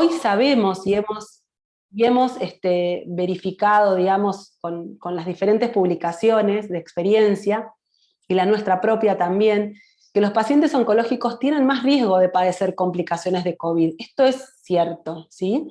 Hoy sabemos y hemos verificado, digamos, con las diferentes publicaciones de experiencia, y la nuestra propia también, que los pacientes oncológicos tienen más riesgo de padecer complicaciones de COVID. Esto es cierto, ¿sí?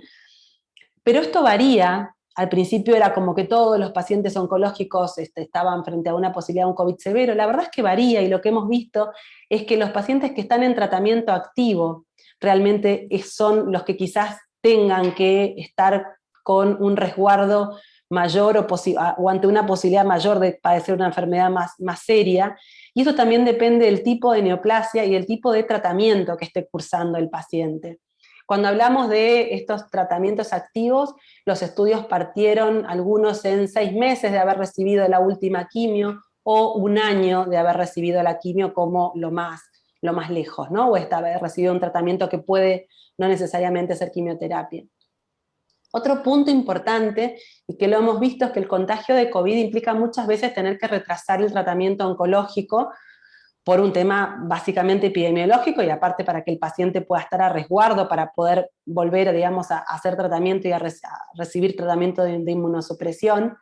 Pero esto varía. Al principio era como que todos los pacientes oncológicos estaban frente a una posibilidad de un COVID severo. La verdad es que varía, y lo que hemos visto es que los pacientes que están en tratamiento activo realmente son los que quizás tengan que estar con un resguardo mayor o ante una posibilidad mayor de padecer una enfermedad más seria. Y eso también depende del tipo de neoplasia y del tipo de tratamiento que esté cursando el paciente. Cuando hablamos de estos tratamientos activos, los estudios partieron algunos en 6 meses de haber recibido la última quimio, o 1 año de haber recibido la quimio como lo más lejos, ¿no? O haber recibido un tratamiento que puede no necesariamente ser quimioterapia. Otro punto importante, y que lo hemos visto, es que el contagio de COVID implica muchas veces tener que retrasar el tratamiento oncológico por un tema básicamente epidemiológico, y aparte para que el paciente pueda estar a resguardo para poder volver, digamos, a hacer tratamiento y a recibir tratamiento de inmunosupresión.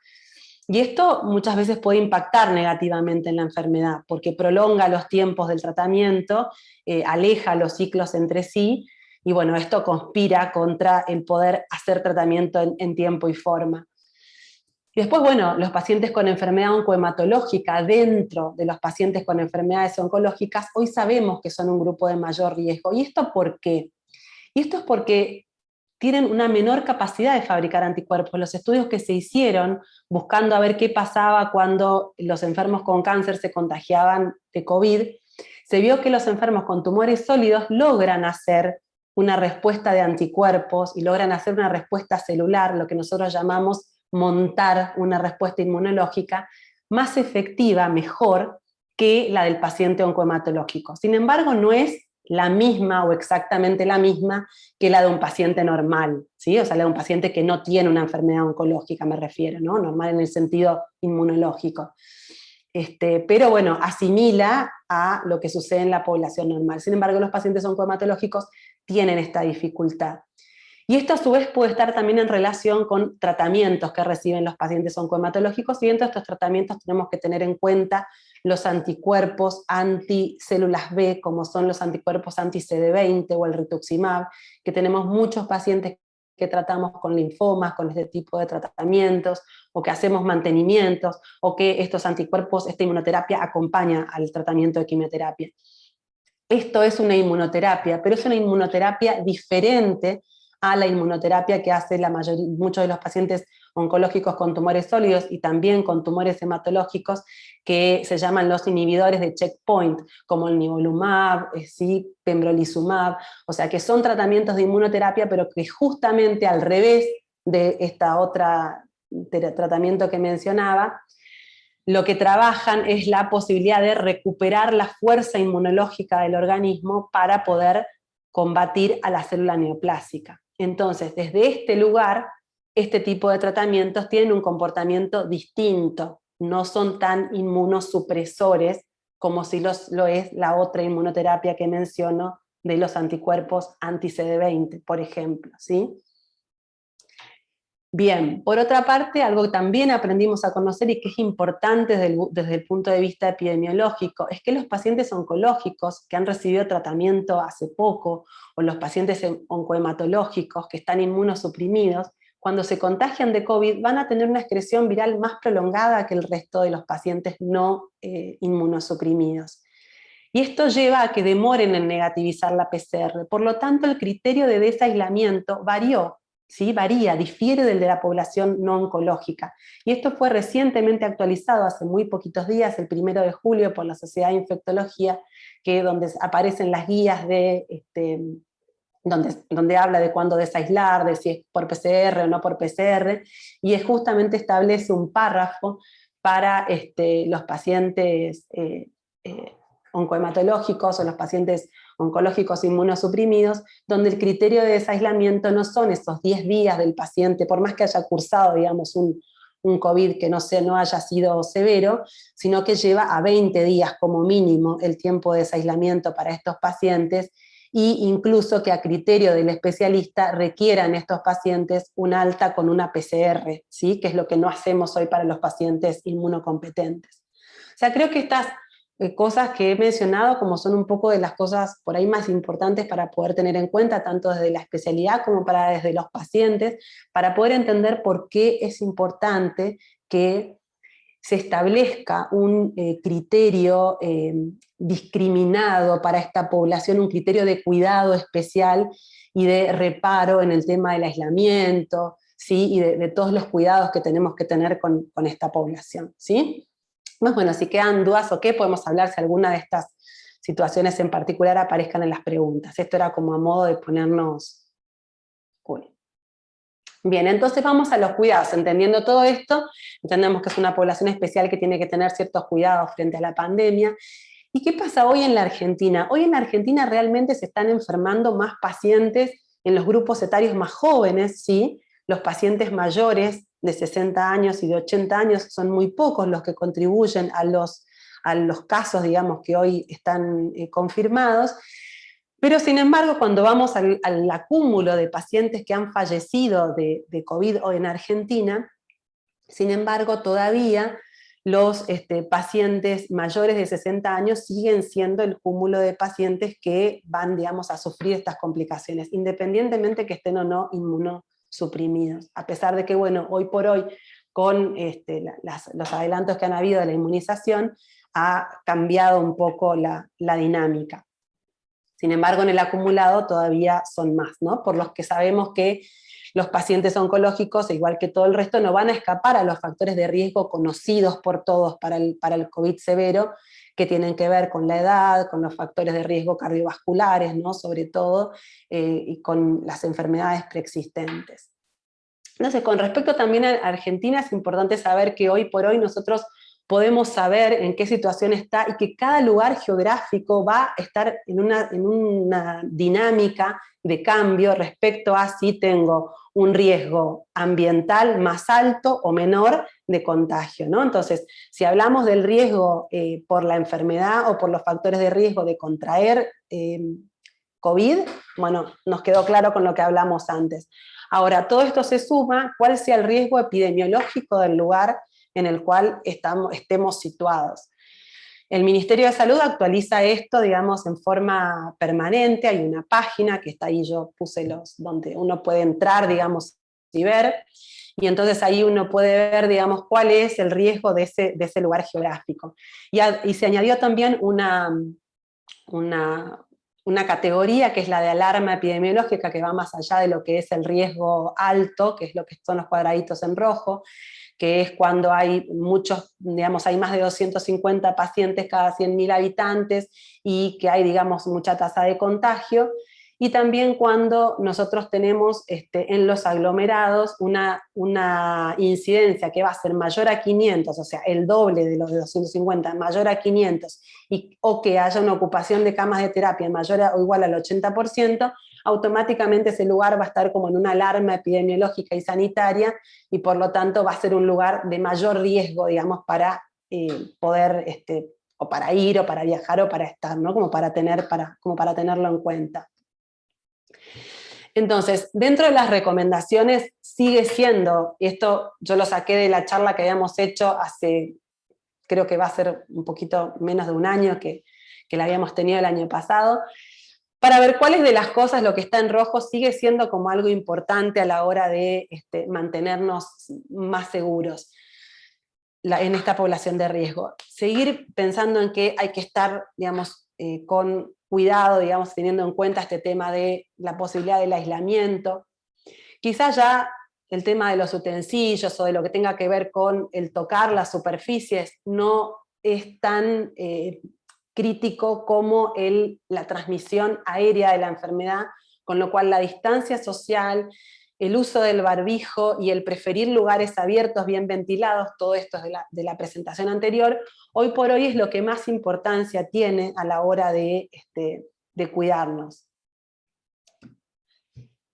Y esto muchas veces puede impactar negativamente en la enfermedad, porque prolonga los tiempos del tratamiento, aleja los ciclos entre sí, y bueno, esto conspira contra el poder hacer tratamiento en tiempo y forma. Y después, bueno, los pacientes con enfermedad oncohematológica, dentro de los pacientes con enfermedades oncológicas, hoy sabemos que son un grupo de mayor riesgo. ¿Y esto por qué? Y esto es porque tienen una menor capacidad de fabricar anticuerpos. Los estudios que se hicieron buscando a ver qué pasaba cuando los enfermos con cáncer se contagiaban de COVID, se vio que los enfermos con tumores sólidos logran hacer una respuesta de anticuerpos y logran hacer una respuesta celular, lo que nosotros llamamos montar una respuesta inmunológica más efectiva, mejor, que la del paciente oncohematológico. Sin embargo, no es la misma o exactamente la misma que la de un paciente normal, ¿sí? O sea, la de un paciente que no tiene una enfermedad oncológica, me refiero, ¿no? Normal en el sentido inmunológico. Pero bueno, asimila a lo que sucede en la población normal. Sin embargo, los pacientes oncohematológicos tienen esta dificultad. Y esto a su vez puede estar también en relación con tratamientos que reciben los pacientes oncohematológicos, y dentro de estos tratamientos tenemos que tener en cuenta los anticuerpos anticélulas B, como son los anticuerpos anti-CD20 o el rituximab, que tenemos muchos pacientes que tratamos con linfomas, con este tipo de tratamientos, o que hacemos mantenimientos, o que estos anticuerpos, esta inmunoterapia acompaña al tratamiento de quimioterapia. Esto es una inmunoterapia, pero es una inmunoterapia diferente a la inmunoterapia que hace muchos de los pacientes oncológicos con tumores sólidos y también con tumores hematológicos, que se llaman los inhibidores de checkpoint, como el nivolumab, ¿sí? Pembrolizumab, o sea que son tratamientos de inmunoterapia, pero que justamente al revés de esta otra tratamiento que mencionaba, lo que trabajan es la posibilidad de recuperar la fuerza inmunológica del organismo para poder combatir a la célula neoplásica. Entonces, desde este lugar, este tipo de tratamientos tienen un comportamiento distinto, no son tan inmunosupresores como si lo es la otra inmunoterapia que menciono de los anticuerpos anti-CD20, por ejemplo, ¿sí? Bien, por otra parte, algo que también aprendimos a conocer y que es importante desde el punto de vista epidemiológico, es que los pacientes oncológicos que han recibido tratamiento hace poco, o los pacientes oncohematológicos que están inmunosuprimidos, cuando se contagian de COVID van a tener una excreción viral más prolongada que el resto de los pacientes no inmunosuprimidos. Y esto lleva a que demoren en negativizar la PCR. Por lo tanto, el criterio de desaislamiento varió, ¿sí? Varía, difiere del de la población no oncológica. Y esto fue recientemente actualizado hace muy poquitos días, el 1 de julio, por la Sociedad de Infectología, donde aparecen las guías donde habla de cuándo desaislar, de si es por PCR o no por PCR, y justamente establece un párrafo para los pacientes oncohematológicos o los pacientes oncológicos inmunosuprimidos, donde el criterio de desaislamiento no son esos 10 días del paciente, por más que haya cursado, digamos, un COVID que no haya sido severo, sino que lleva a 20 días como mínimo el tiempo de desaislamiento para estos pacientes, e incluso que a criterio del especialista requieran estos pacientes un alta con una PCR, ¿sí? Que es lo que no hacemos hoy para los pacientes inmunocompetentes. O sea, creo que estas cosas que he mencionado como son un poco de las cosas por ahí más importantes para poder tener en cuenta, tanto desde la especialidad como desde los pacientes, para poder entender por qué es importante que se establezca un criterio discriminado para esta población, un criterio de cuidado especial y de reparo en el tema del aislamiento, ¿sí? Y de todos los cuidados que tenemos que tener con esta población, ¿sí? Más bueno, si quedan dudas o qué, podemos hablar si alguna de estas situaciones en particular aparezcan en las preguntas. Esto era como a modo de ponernos cool. Bien, entonces vamos a los cuidados. Entendiendo todo esto, entendemos que es una población especial que tiene que tener ciertos cuidados frente a la pandemia. ¿Y qué pasa hoy en la Argentina? Hoy en la Argentina realmente se están enfermando más pacientes en los grupos etarios más jóvenes, ¿sí? Los pacientes mayores de 60 años y de 80 años son muy pocos los que contribuyen a los casos, digamos, que hoy están confirmados. Pero sin embargo, cuando vamos al acúmulo de pacientes que han fallecido de COVID hoy en Argentina, sin embargo, todavía los pacientes mayores de 60 años siguen siendo el cúmulo de pacientes que van, digamos, a sufrir estas complicaciones, independientemente que estén o no inmunosuprimidos. A pesar de que, bueno, hoy por hoy, con los adelantos que han habido de la inmunización, ha cambiado un poco la dinámica. Sin embargo, en el acumulado todavía son más, ¿no? Por los que sabemos que los pacientes oncológicos, igual que todo el resto, no van a escapar a los factores de riesgo conocidos por todos para el COVID severo, que tienen que ver con la edad, con los factores de riesgo cardiovasculares, ¿no? Sobre todo, y con las enfermedades preexistentes. Entonces, con respecto también a Argentina, es importante saber que hoy por hoy nosotros podemos saber en qué situación está y que cada lugar geográfico va a estar en una dinámica de cambio respecto a si tengo un riesgo ambiental más alto o menor de contagio, ¿no? Entonces, si hablamos del riesgo por la enfermedad o por los factores de riesgo de contraer COVID, bueno, nos quedó claro con lo que hablamos antes. Ahora, todo esto se suma, ¿cuál sea el riesgo epidemiológico del lugar en el cual estemos situados? El Ministerio de Salud actualiza esto, digamos, en forma permanente. Hay una página que está ahí, yo puse donde uno puede entrar, digamos, y ver, y entonces ahí uno puede ver, digamos, cuál es el riesgo de ese lugar geográfico. Y se añadió también una categoría que es la de alarma epidemiológica, que va más allá de lo que es el riesgo alto, que es lo que son los cuadraditos en rojo, que es cuando hay muchos, digamos, hay más de 250 pacientes cada 100.000 habitantes y que hay, digamos, mucha tasa de contagio, y también cuando nosotros tenemos en los aglomerados una incidencia que va a ser mayor a 500, o sea, el doble de los de 250, mayor a 500, o que haya una ocupación de camas de terapia mayor o igual al 80%, automáticamente ese lugar va a estar como en una alarma epidemiológica y sanitaria, y por lo tanto va a ser un lugar de mayor riesgo, digamos, para poder, o para ir, o para viajar, o para estar, ¿no? Como para tenerlo en cuenta. Entonces, dentro de las recomendaciones sigue siendo, y esto yo lo saqué de la charla que habíamos hecho hace, creo que va a ser un poquito menos de un año que la habíamos tenido el año pasado, para ver cuáles de las cosas, lo que está en rojo, sigue siendo como algo importante a la hora de mantenernos más seguros en esta población de riesgo. Seguir pensando en que hay que estar, digamos, con cuidado, digamos, teniendo en cuenta este tema de la posibilidad del aislamiento. Quizás ya el tema de los utensilios o de lo que tenga que ver con el tocar las superficies no es tan crítico como la transmisión aérea de la enfermedad, con lo cual la distancia social, el uso del barbijo y el preferir lugares abiertos, bien ventilados, todo esto es de la presentación anterior, hoy por hoy es lo que más importancia tiene a la hora de cuidarnos.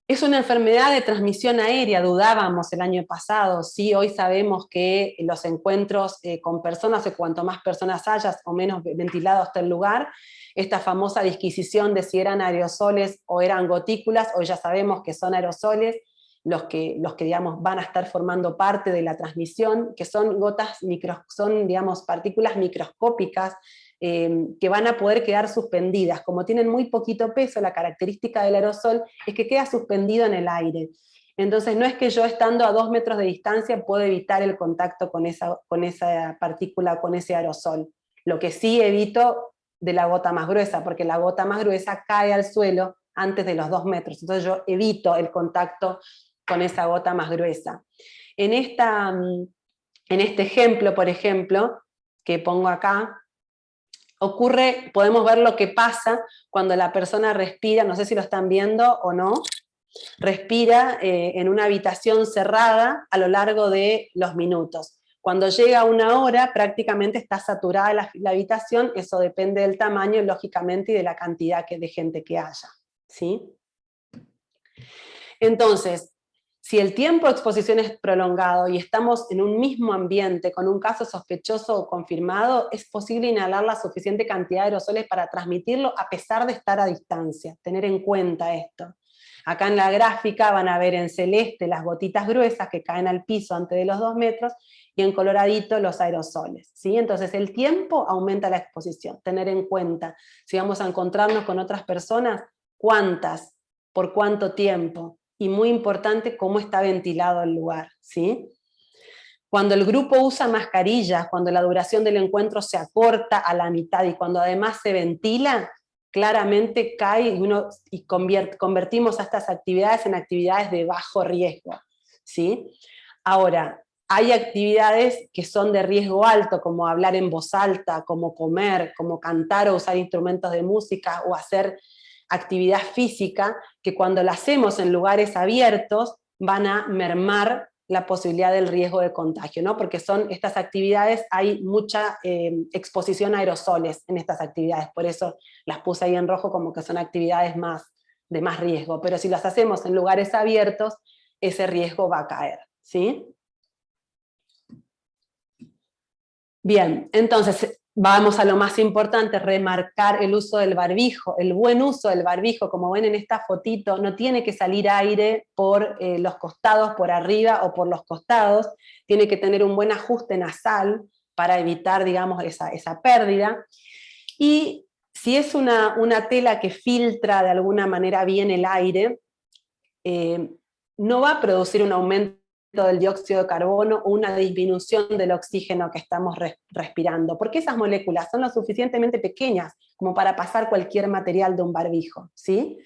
Es una enfermedad de transmisión aérea, dudábamos el año pasado, sí, hoy sabemos que los encuentros con personas, o cuanto más personas hayas o menos ventilado está el lugar, esta famosa disquisición de si eran aerosoles o eran gotículas, hoy ya sabemos que son aerosoles, los que digamos, van a estar formando parte de la transmisión, que son son digamos, partículas microscópicas, que van a poder quedar suspendidas. Como tienen muy poquito peso, la característica del aerosol es que queda suspendido en el aire. Entonces no es que yo estando a 2 metros de distancia puedo evitar el contacto con esa partícula, con ese aerosol. Lo que sí evito de la gota más gruesa, porque la gota más gruesa cae al suelo antes de los 2 metros. Entonces yo evito el contacto con esa gota más gruesa. En este ejemplo, por ejemplo, que pongo acá, podemos ver lo que pasa cuando la persona respira, no sé si lo están viendo o no, respira en una habitación cerrada a lo largo de los minutos. Cuando llega 1 hora, prácticamente está saturada la habitación, eso depende del tamaño, lógicamente, y de la cantidad de gente que haya, ¿sí? Entonces, si el tiempo de exposición es prolongado y estamos en un mismo ambiente con un caso sospechoso o confirmado, es posible inhalar la suficiente cantidad de aerosoles para transmitirlo a pesar de estar a distancia. Tener en cuenta esto. Acá en la gráfica van a ver en celeste las gotitas gruesas que caen al piso antes de los 2 metros y en coloradito los aerosoles, ¿sí? Entonces el tiempo aumenta la exposición. Tener en cuenta, si vamos a encontrarnos con otras personas, cuántas, por cuánto tiempo, y muy importante cómo está ventilado el lugar, ¿sí? Cuando el grupo usa mascarillas, cuando la duración del encuentro se acorta a la mitad y cuando además se ventila, claramente cae y convertimos a estas actividades en actividades de bajo riesgo, ¿sí? Ahora, hay actividades que son de riesgo alto, como hablar en voz alta, como comer, como cantar o usar instrumentos de música o hacer actividad física, que cuando la hacemos en lugares abiertos van a mermar la posibilidad del riesgo de contagio, ¿no? Porque son estas actividades, hay mucha exposición a aerosoles en estas actividades, por eso las puse ahí en rojo como que son actividades de más riesgo, pero si las hacemos en lugares abiertos, ese riesgo va a caer, ¿sí? Bien, entonces vamos a lo más importante, remarcar el uso del barbijo, el buen uso del barbijo, como ven en esta fotito, no tiene que salir aire por los costados, por arriba o por los costados, tiene que tener un buen ajuste nasal para evitar, digamos, esa pérdida. Y si es una tela que filtra de alguna manera bien el aire, no va a producir un aumento del dióxido de carbono o una disminución del oxígeno que estamos respirando, porque esas moléculas son lo suficientemente pequeñas como para pasar cualquier material de un barbijo, ¿sí?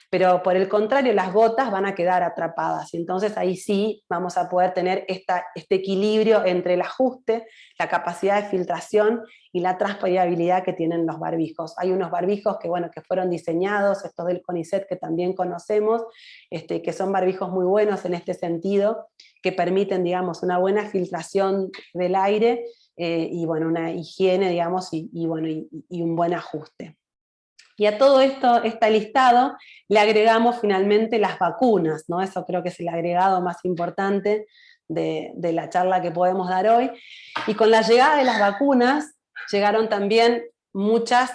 Pero por el contrario, las gotas van a quedar atrapadas, y entonces ahí sí vamos a poder tener este equilibrio entre el ajuste, la capacidad de filtración y la transpirabilidad que tienen los barbijos. Hay unos barbijos que, bueno, que fueron diseñados, estos del CONICET que también conocemos, que son barbijos muy buenos en este sentido, que permiten, digamos, una buena filtración del aire, y bueno, una higiene, digamos, y un buen ajuste. Y a todo esto, este listado, le agregamos finalmente las vacunas, ¿no? Eso creo que es el agregado más importante de la charla que podemos dar hoy. Y con la llegada de las vacunas, llegaron también muchas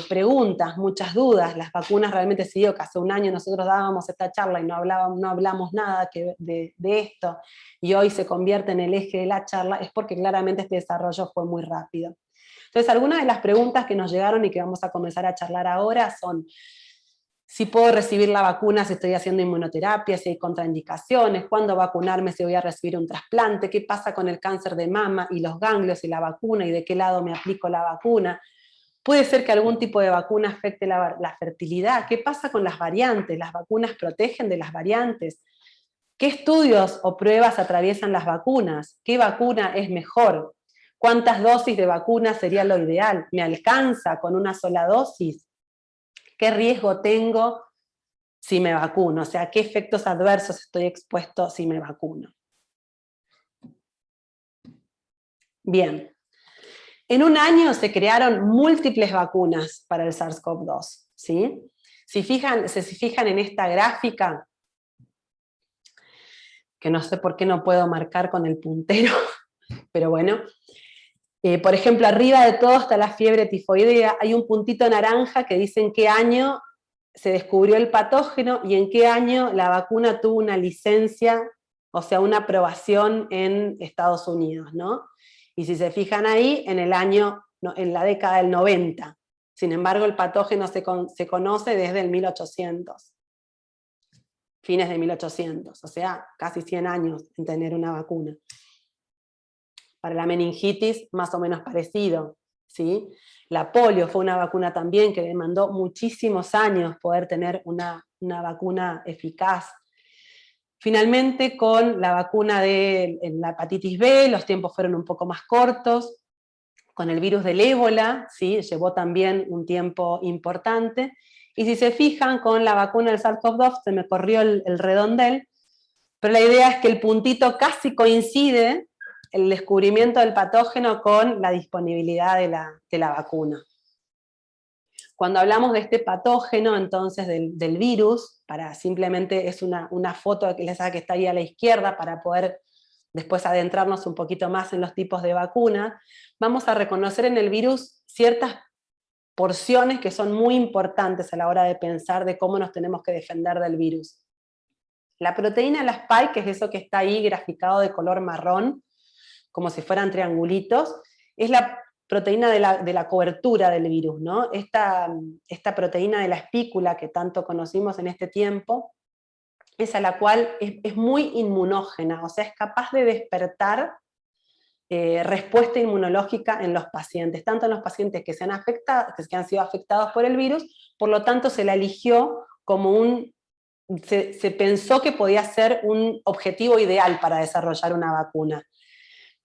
preguntas, muchas dudas. Las vacunas realmente se dio que hace un año nosotros dábamos esta charla y no hablamos nada de esto, y hoy se convierte en el eje de la charla, es porque claramente este desarrollo fue muy rápido. Entonces, algunas de las preguntas que nos llegaron y que vamos a comenzar a charlar ahora son: si puedo recibir la vacuna si estoy haciendo inmunoterapia, si hay contraindicaciones, cuándo vacunarme si voy a recibir un trasplante, qué pasa con el cáncer de mama y los ganglios y la vacuna, y de qué lado me aplico la vacuna. Puede ser que algún tipo de vacuna afecte la fertilidad. ¿Qué pasa con las variantes? ¿Las vacunas protegen de las variantes? ¿Qué estudios o pruebas atraviesan las vacunas? ¿Qué vacuna es mejor? ¿Cuántas dosis de vacuna sería lo ideal? ¿Me alcanza con una sola dosis? ¿Qué riesgo tengo si me vacuno? O sea, ¿qué efectos adversos estoy expuesto si me vacuno? Bien. En un año se crearon múltiples vacunas para el SARS-CoV-2, ¿sí? Si se fijan en esta gráfica, que no sé por qué no puedo marcar con el puntero, pero bueno. Por ejemplo, arriba de todo está la fiebre tifoidea, hay un puntito naranja que dice en qué año se descubrió el patógeno y en qué año la vacuna tuvo una licencia, o sea, una aprobación en Estados Unidos, ¿no? Y si se fijan ahí, en el año, en la década del 90. Sin embargo, el patógeno se conoce desde el 1800, fines de 1800, o sea, casi 100 años en tener una vacuna. Para la meningitis, más o menos parecido, ¿sí? La polio fue una vacuna también que demandó muchísimos años poder tener una vacuna eficaz. Finalmente, con la vacuna de la hepatitis B, los tiempos fueron un poco más cortos. Con el virus del ébola, ¿sí? Llevó también un tiempo importante. Y si se fijan, con la vacuna del SARS-CoV-2 se me corrió el redondel, pero la idea es que el puntito casi coincide el descubrimiento del patógeno con la disponibilidad de la vacuna. Cuando hablamos de este patógeno, entonces, del virus, simplemente es una foto que les hago que está ahí a la izquierda para poder después adentrarnos un poquito más en los tipos de vacuna, vamos a reconocer en el virus ciertas porciones que son muy importantes a la hora de pensar de cómo nos tenemos que defender del virus. La proteína, la spike, que es eso que está ahí graficado de color marrón, como si fueran triangulitos, es la proteína de la cobertura del virus, ¿no? Esta proteína de la espícula que tanto conocimos en este tiempo, es a la cual es muy inmunógena, o sea, es capaz de despertar respuesta inmunológica en los pacientes, tanto en los pacientes que que han sido afectados por el virus, por lo tanto se la eligió como se pensó que podía ser un objetivo ideal para desarrollar una vacuna.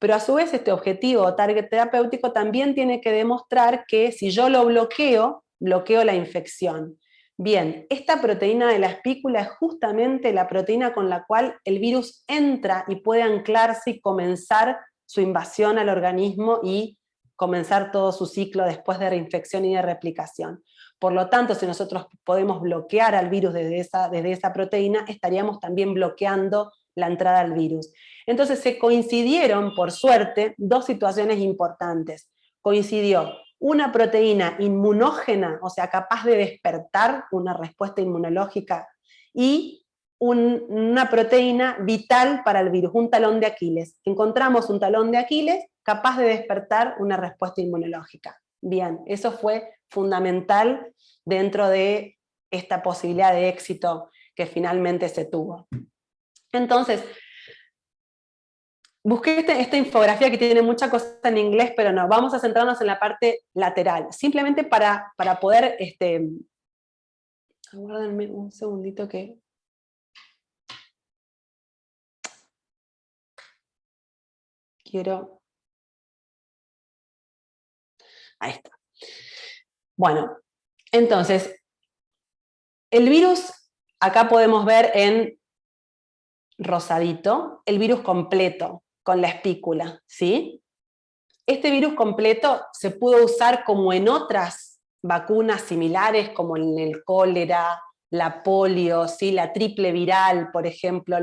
Pero a su vez este objetivo target terapéutico también tiene que demostrar que si yo lo bloqueo la infección. Bien, esta proteína de la espícula es justamente la proteína con la cual el virus entra y puede anclarse y comenzar su invasión al organismo y comenzar todo su ciclo después de reinfección y de replicación. Por lo tanto, si nosotros podemos bloquear al virus desde esa proteína, estaríamos también bloqueando la entrada al virus. Entonces se coincidieron, por suerte, dos situaciones importantes. Coincidió una proteína inmunógena, o sea, capaz de despertar una respuesta inmunológica, y una proteína vital para el virus, un talón de Aquiles. Encontramos un talón de Aquiles capaz de despertar una respuesta inmunológica. Bien, eso fue fundamental dentro de esta posibilidad de éxito que finalmente se tuvo. Entonces, busqué esta infografía que tiene mucha cosa en inglés, pero no, vamos a centrarnos en la parte lateral, simplemente para poder, aguárdenme un segundito que... Quiero... Ahí está. Bueno, entonces, el virus, acá podemos ver en rosadito, el virus completo, con la espícula, ¿sí? Este virus completo se pudo usar como en otras vacunas similares, como en el cólera, la polio, ¿sí? La triple viral, por ejemplo,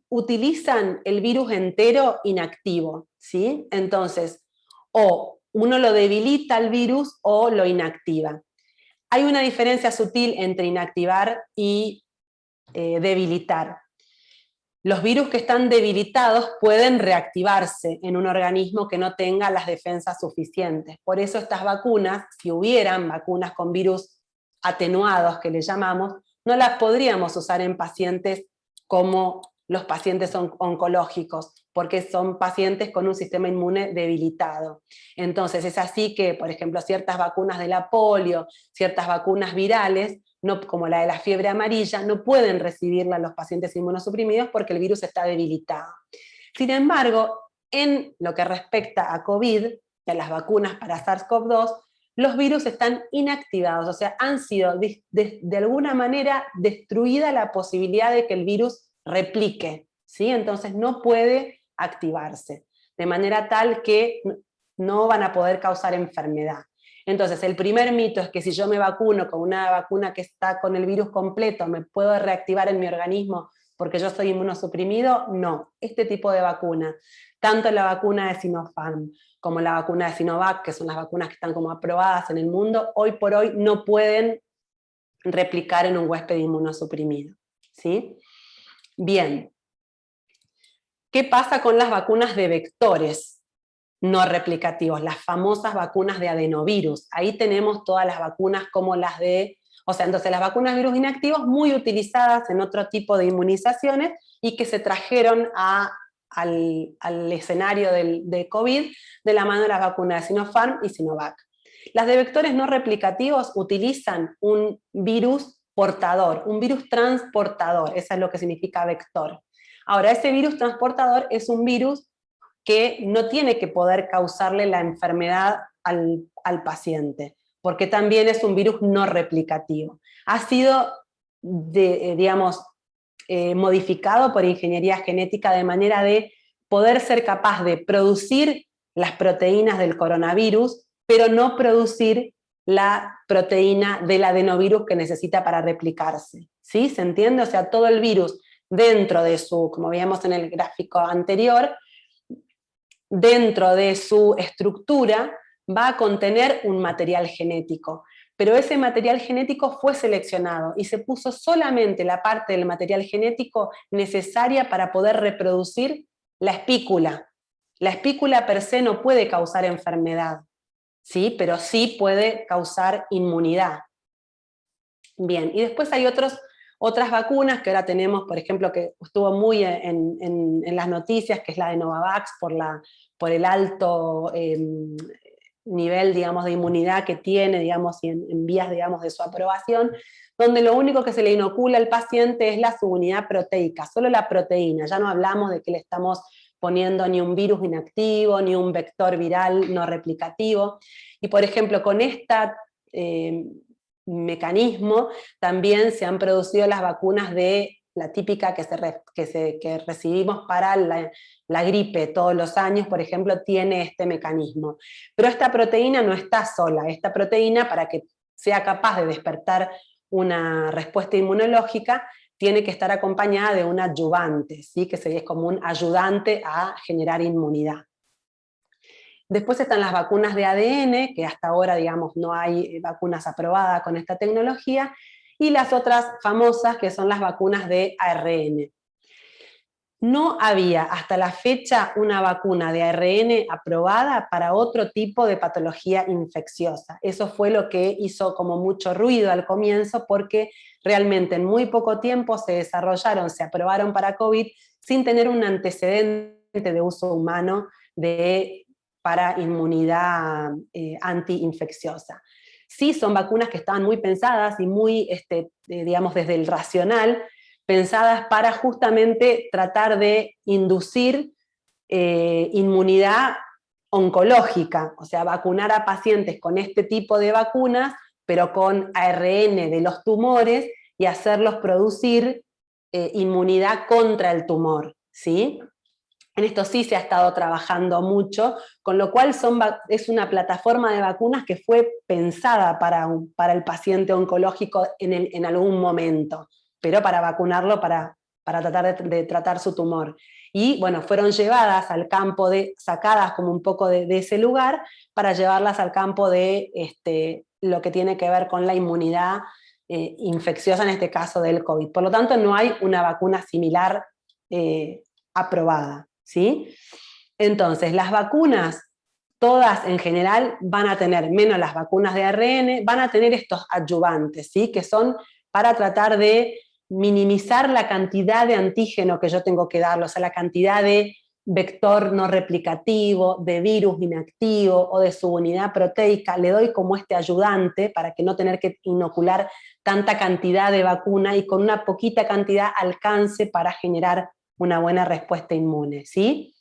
utilizan el virus entero inactivo, ¿sí? Entonces, o uno lo debilita al virus o lo inactiva. Hay una diferencia sutil entre inactivar y debilitar. Los virus que están debilitados pueden reactivarse en un organismo que no tenga las defensas suficientes. Por eso estas vacunas, si hubieran vacunas con virus atenuados, que le llamamos, no las podríamos usar en pacientes como los pacientes oncológicos, porque son pacientes con un sistema inmune debilitado. Entonces es así que, por ejemplo, ciertas vacunas de la polio, ciertas vacunas virales, como la de la fiebre amarilla, no pueden recibirla los pacientes inmunosuprimidos porque el virus está debilitado. Sin embargo, en lo que respecta a COVID y a las vacunas para SARS-CoV-2, los virus están inactivados, o sea, han sido de alguna manera destruida la posibilidad de que el virus replique, ¿sí? Entonces no puede activarse, de manera tal que no van a poder causar enfermedad. Entonces, el primer mito es que si yo me vacuno con una vacuna que está con el virus completo, me puedo reactivar en mi organismo porque yo soy inmunosuprimido, no. Este tipo de vacuna, tanto la vacuna de Sinopharm como la vacuna de Sinovac, que son las vacunas que están como aprobadas en el mundo, hoy por hoy no pueden replicar en un huésped inmunosuprimido, ¿sí? Bien. ¿Qué pasa con las vacunas de vectores no replicativos? Las famosas vacunas de adenovirus. Ahí tenemos todas las vacunas como las de... O sea, entonces las vacunas de virus inactivos muy utilizadas en otro tipo de inmunizaciones y que se trajeron al escenario de COVID de la mano de las vacunas de Sinopharm y Sinovac. Las de vectores no replicativos utilizan un virus portador, un virus transportador, eso es lo que significa vector. Ahora, ese virus transportador es un virus que no tiene que poder causarle la enfermedad al paciente, porque también es un virus no replicativo. Ha sido, digamos, modificado por ingeniería genética de manera de poder ser capaz de producir las proteínas del coronavirus, pero no producir la proteína del adenovirus que necesita para replicarse. ¿Sí? ¿Se entiende? O sea, todo el virus dentro de su, como veíamos en el gráfico anterior, dentro de su estructura va a contener un material genético, pero ese material genético fue seleccionado y se puso solamente la parte del material genético necesaria para poder reproducir la espícula. La espícula per se no puede causar enfermedad, ¿sí? Pero sí puede causar inmunidad. Bien, y después hay otras vacunas que ahora tenemos, por ejemplo, que estuvo muy en las noticias, que es la de Novavax, por el alto nivel, digamos, de inmunidad que tiene, digamos, y en vías, digamos, de su aprobación, donde lo único que se le inocula al paciente es la subunidad proteica, solo la proteína, ya no hablamos de que le estamos poniendo ni un virus inactivo, ni un vector viral no replicativo, y por ejemplo, con esta mecanismo, también se han producido las vacunas de la típica que recibimos para la gripe todos los años, por ejemplo, tiene este mecanismo. Pero esta proteína no está sola, esta proteína para que sea capaz de despertar una respuesta inmunológica, tiene que estar acompañada de un adyuvante, ¿sí? Que sería como un ayudante a generar inmunidad. Después están las vacunas de ADN, que hasta ahora, digamos, no hay vacunas aprobadas con esta tecnología, y las otras famosas, que son las vacunas de ARN. No había hasta la fecha una vacuna de ARN aprobada para otro tipo de patología infecciosa. Eso fue lo que hizo como mucho ruido al comienzo, porque realmente en muy poco tiempo se aprobaron para COVID sin tener un antecedente de uso humano para inmunidad antiinfecciosa. Sí, son vacunas que estaban muy pensadas y muy, digamos, desde el racional, pensadas para justamente tratar de inducir inmunidad oncológica, o sea, vacunar a pacientes con este tipo de vacunas, pero con ARN de los tumores y hacerlos producir inmunidad contra el tumor, ¿sí? En esto sí se ha estado trabajando mucho, con lo cual es una plataforma de vacunas que fue pensada para el paciente oncológico en algún momento, pero para vacunarlo para tratar de tratar su tumor. Y bueno, fueron llevadas al campo sacadas como un poco de ese lugar, para llevarlas al campo de lo que tiene que ver con la inmunidad infecciosa, en este caso del COVID. Por lo tanto, no hay una vacuna similar aprobada. ¿Sí? Entonces, las vacunas, todas en general, van a tener, menos las vacunas de ARN, van a tener estos adyuvantes, ¿sí? Que son para tratar de minimizar la cantidad de antígeno que yo tengo que darle, o sea, la cantidad de vector no replicativo, de virus inactivo o de subunidad proteica, le doy como este ayudante para que no tener que inocular tanta cantidad de vacuna y con una poquita cantidad alcance para generar una buena respuesta inmune, ¿sí?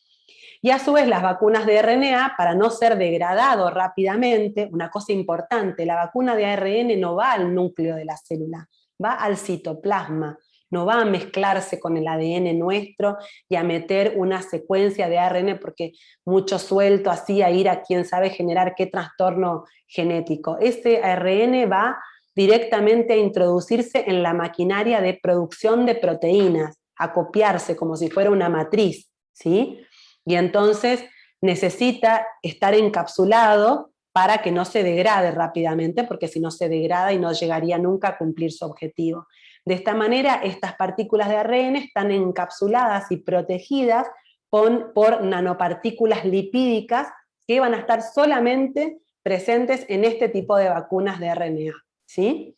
Y a su vez las vacunas de RNA, para no ser degradado rápidamente, una cosa importante, la vacuna de ARN no va al núcleo de la célula, va al citoplasma, no va a mezclarse con el ADN nuestro y a meter una secuencia de ARN, porque mucho suelto así a ir a quién sabe generar qué trastorno genético. Ese ARN va directamente a introducirse en la maquinaria de producción de proteínas. acopiarse como si fuera una matriz, ¿sí? Y entonces necesita estar encapsulado para que no se degrade rápidamente, porque si no se degrada y no llegaría nunca a cumplir su objetivo. De esta manera, estas partículas de ARN están encapsuladas y protegidas por nanopartículas lipídicas que van a estar solamente presentes en este tipo de vacunas de RNA, ¿sí?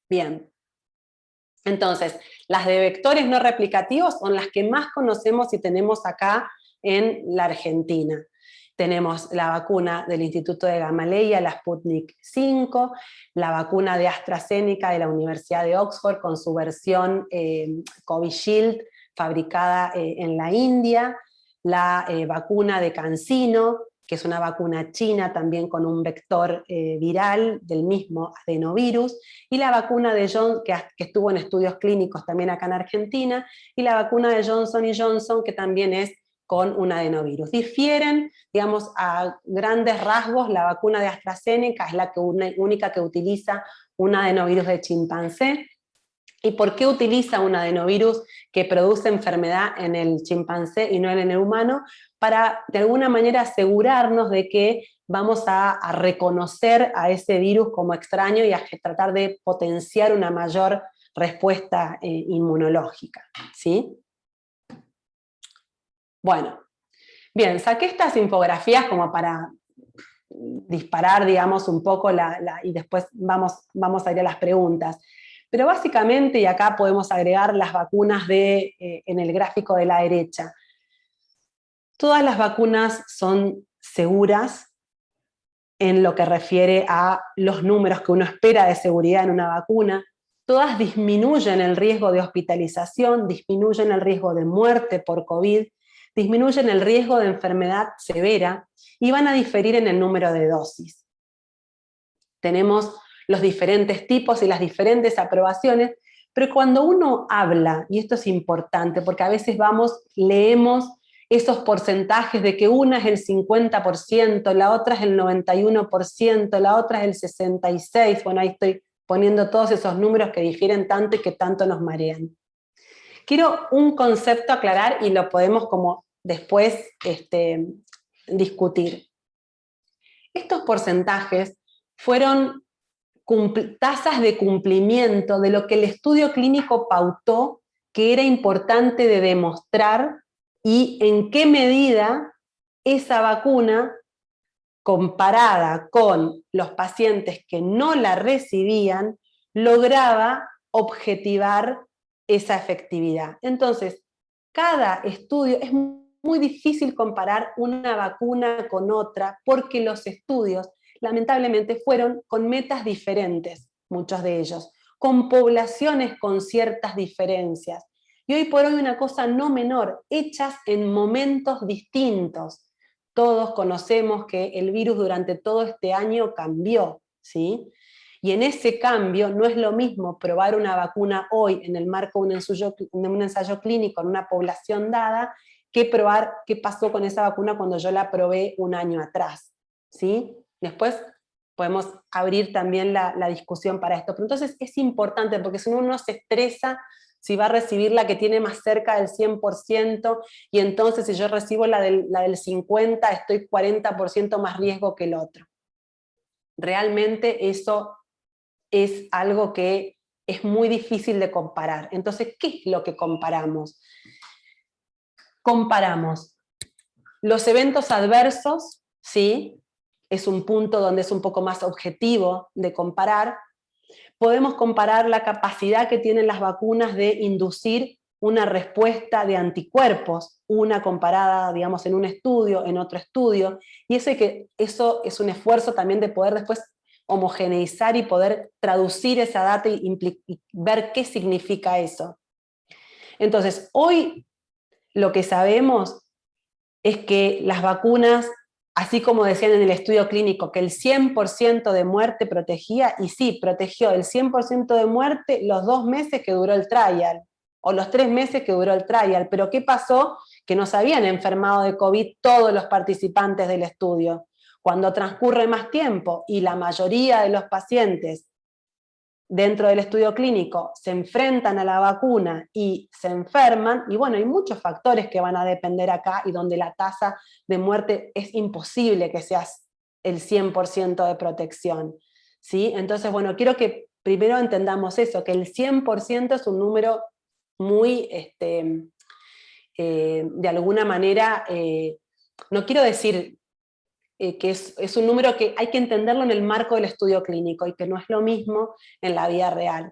Bien. Entonces, las de vectores no replicativos son las que más conocemos y tenemos acá en la Argentina. Tenemos la vacuna del Instituto de Gamaleya, la Sputnik 5, la vacuna de AstraZeneca de la Universidad de Oxford con su versión Covishield fabricada en la India, la vacuna de CanSino, que es una vacuna china también con un vector viral del mismo adenovirus, y la vacuna de Johnson, que estuvo en estudios clínicos también acá en Argentina, y la vacuna de Johnson & Johnson, que también es con un adenovirus. Difieren, digamos, a grandes rasgos. La vacuna de AstraZeneca es la única que utiliza un adenovirus de chimpancé. ¿Y por qué utiliza un adenovirus que produce enfermedad en el chimpancé y no en el humano? Para, de alguna manera, asegurarnos de que vamos a reconocer a ese virus como extraño y a tratar de potenciar una mayor respuesta inmunológica, ¿sí? Bueno, bien, saqué estas infografías como para disparar, digamos, un poco y después vamos a ir a las preguntas. Pero básicamente, y acá podemos agregar las vacunas en el gráfico de la derecha, todas las vacunas son seguras en lo que refiere a los números que uno espera de seguridad en una vacuna. Todas disminuyen el riesgo de hospitalización, disminuyen el riesgo de muerte por COVID, disminuyen el riesgo de enfermedad severa y van a diferir en el número de dosis. Tenemos los diferentes tipos y las diferentes aprobaciones, pero cuando uno habla, y esto es importante, porque a veces leemos esos porcentajes de que una es el 50%, la otra es el 91%, la otra es el 66%, bueno, ahí estoy poniendo todos esos números que difieren tanto y que tanto nos marean. Quiero un concepto aclarar y lo podemos como después discutir. Estos porcentajes fueron tasas de cumplimiento de lo que el estudio clínico pautó que era importante de demostrar y en qué medida esa vacuna, comparada con los pacientes que no la recibían, lograba objetivar esa efectividad. Entonces, cada estudio, es muy difícil comparar una vacuna con otra porque los estudios lamentablemente fueron con metas diferentes, muchos de ellos, con poblaciones con ciertas diferencias. Y hoy por hoy una cosa no menor, hechas en momentos distintos. Todos conocemos que el virus durante todo este año cambió, ¿sí? Y en ese cambio no es lo mismo probar una vacuna hoy en el marco de un ensayo clínico en una población dada, que probar qué pasó con esa vacuna cuando yo la probé un año atrás, ¿sí? Después podemos abrir también la discusión para esto. Pero entonces es importante, porque si uno se estresa si va a recibir la que tiene más cerca del 100%, y entonces si yo recibo la del 50%, estoy 40% más riesgo que el otro. Realmente eso es algo que es muy difícil de comparar. Entonces, ¿qué es lo que comparamos? Comparamos los eventos adversos, ¿sí? Es un punto donde es un poco más objetivo de comparar. Podemos comparar la capacidad que tienen las vacunas de inducir una respuesta de anticuerpos, una comparada, digamos, en un estudio, en otro estudio, y eso es un esfuerzo también de poder después homogeneizar y poder traducir esa data y ver qué significa eso. Entonces, hoy lo que sabemos es que las vacunas, así como decían en el estudio clínico, que el 100% de muerte protegía, y sí, protegió el 100% de muerte los 2 meses que duró el trial, o los 3 meses que duró el trial, pero ¿qué pasó? Que no se habían enfermado de COVID todos los participantes del estudio. Cuando transcurre más tiempo y la mayoría de los pacientes dentro del estudio clínico se enfrentan a la vacuna y se enferman, y bueno, hay muchos factores que van a depender acá y donde la tasa de muerte es imposible que sea el 100% de protección, ¿sí? Entonces, bueno, quiero que primero entendamos eso, que el 100% es un número muy, de alguna manera, no quiero decir que es un número que hay que entenderlo en el marco del estudio clínico y que no es lo mismo en la vida real.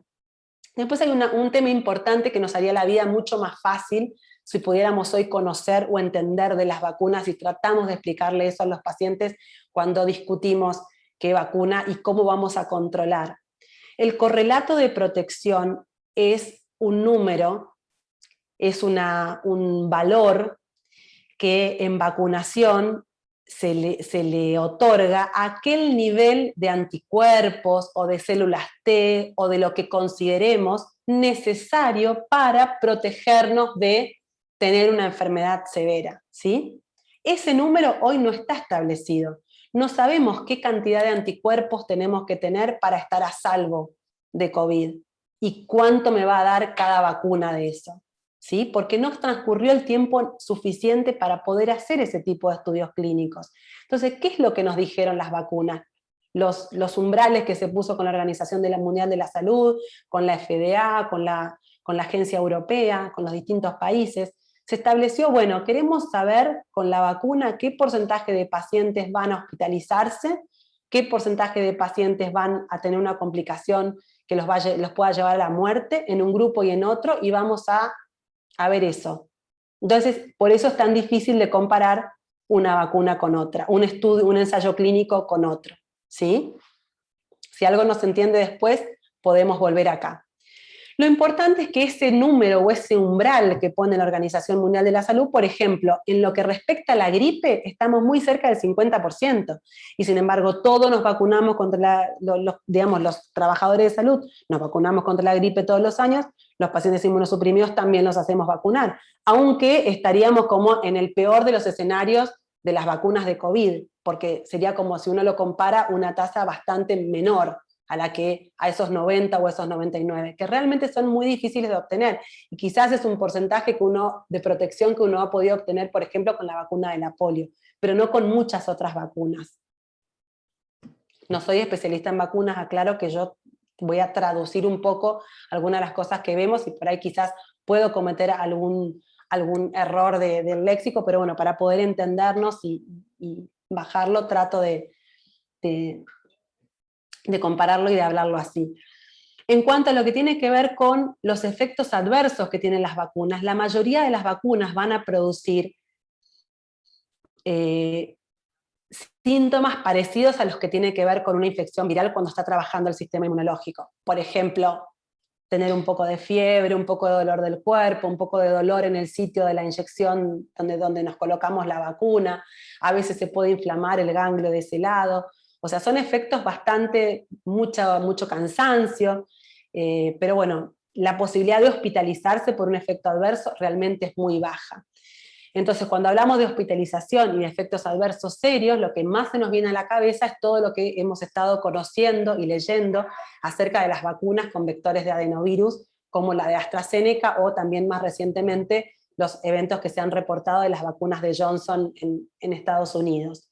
Después hay un tema importante que nos haría la vida mucho más fácil si pudiéramos hoy conocer o entender de las vacunas y tratamos de explicarle eso a los pacientes cuando discutimos qué vacuna y cómo vamos a controlar. El correlato de protección es un número, es un valor que en vacunación se le otorga aquel nivel de anticuerpos o de células T o de lo que consideremos necesario para protegernos de tener una enfermedad severa, ¿sí? Ese número hoy no está establecido. No sabemos qué cantidad de anticuerpos tenemos que tener para estar a salvo de COVID y cuánto me va a dar cada vacuna de eso, ¿sí? Porque no transcurrió el tiempo suficiente para poder hacer ese tipo de estudios clínicos. Entonces, ¿qué es lo que nos dijeron las vacunas? Los umbrales que se puso con la Organización Mundial de la Salud, con la FDA, con la Agencia Europea, con los distintos países, se estableció, bueno, queremos saber con la vacuna qué porcentaje de pacientes van a hospitalizarse, qué porcentaje de pacientes van a tener una complicación que los pueda llevar a la muerte en un grupo y en otro, y vamos a ver eso. Entonces, por eso es tan difícil de comparar una vacuna con otra, un estudio, un ensayo clínico con otro, ¿sí? Si algo no se entiende después, podemos volver acá. Lo importante es que ese número o ese umbral que pone la Organización Mundial de la Salud, por ejemplo, en lo que respecta a la gripe, estamos muy cerca del 50%, y sin embargo todos nos vacunamos contra los trabajadores de salud, nos vacunamos contra la gripe todos los años, los pacientes inmunosuprimidos también los hacemos vacunar, aunque estaríamos como en el peor de los escenarios de las vacunas de COVID, porque sería como si uno lo compara una tasa bastante menor a esos 90 o esos 99, que realmente son muy difíciles de obtener, y quizás es un porcentaje de protección que uno ha podido obtener, por ejemplo, con la vacuna de la polio, pero no con muchas otras vacunas. No soy especialista en vacunas, aclaro que yo voy a traducir un poco algunas de las cosas que vemos, y por ahí quizás puedo cometer algún error del léxico, pero bueno, para poder entendernos y bajarlo, trato de compararlo y de hablarlo así. En cuanto a lo que tiene que ver con los efectos adversos que tienen las vacunas, la mayoría de las vacunas van a producir síntomas parecidos a los que tiene que ver con una infección viral cuando está trabajando el sistema inmunológico. Por ejemplo, tener un poco de fiebre, un poco de dolor del cuerpo, un poco de dolor en el sitio de la inyección donde nos colocamos la vacuna, a veces se puede inflamar el ganglio de ese lado. O sea, son efectos mucho cansancio, pero bueno, la posibilidad de hospitalizarse por un efecto adverso realmente es muy baja. Entonces, cuando hablamos de hospitalización y de efectos adversos serios, lo que más se nos viene a la cabeza es todo lo que hemos estado conociendo y leyendo acerca de las vacunas con vectores de adenovirus, como la de AstraZeneca, o también más recientemente los eventos que se han reportado de las vacunas de Johnson en Estados Unidos.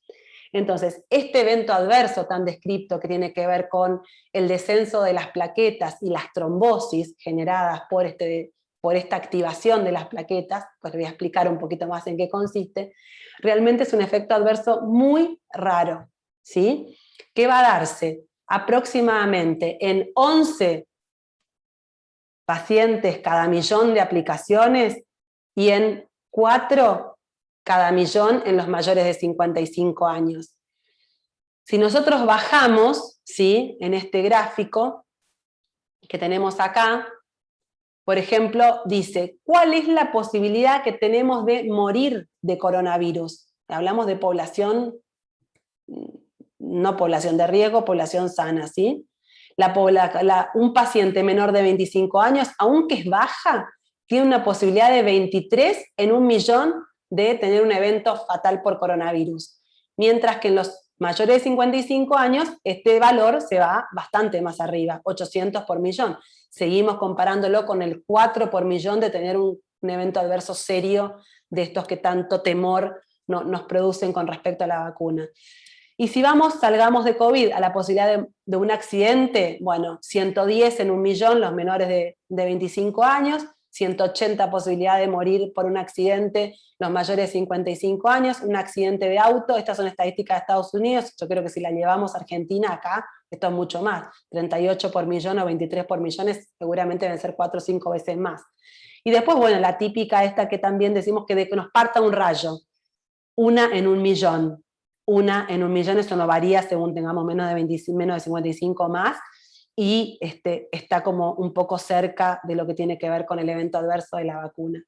Entonces, este evento adverso tan descrito, que tiene que ver con el descenso de las plaquetas y las trombosis generadas por esta activación de las plaquetas, pues voy a explicar un poquito más en qué consiste, realmente es un efecto adverso muy raro, ¿sí? Que va a darse aproximadamente en 11 pacientes cada millón de aplicaciones y en 4 cada millón en los mayores de 55 años. Si nosotros bajamos, ¿sí?, en este gráfico que tenemos acá, por ejemplo, dice, ¿cuál es la posibilidad que tenemos de morir de coronavirus? Hablamos de población, no población de riesgo, población sana, ¿sí? Un paciente menor de 25 años, aunque es baja, tiene una posibilidad de 23 en 1 millón de tener un evento fatal por coronavirus. Mientras que en los mayores de 55 años, este valor se va bastante más arriba, 800 por millón. Seguimos comparándolo con el 4 por millón de tener un evento adverso serio de estos que tanto temor nos producen con respecto a la vacuna. Y si salgamos de COVID a la posibilidad de un accidente, bueno, 110 en 1.000.000 los menores de 25 años, 180 posibilidad de morir por un accidente los mayores de 55 años, un accidente de auto, estas son estadísticas de Estados Unidos, yo creo que si la llevamos a Argentina acá, esto es mucho más, 38 por millón o 23 por millones, seguramente deben ser 4 o 5 veces más. Y después, bueno, la típica esta que también decimos que de que nos parta un rayo, una en 1.000.000, una en 1.000.000, eso no varía según tengamos menos de 55 más, y está como un poco cerca de lo que tiene que ver con el evento adverso de la vacuna.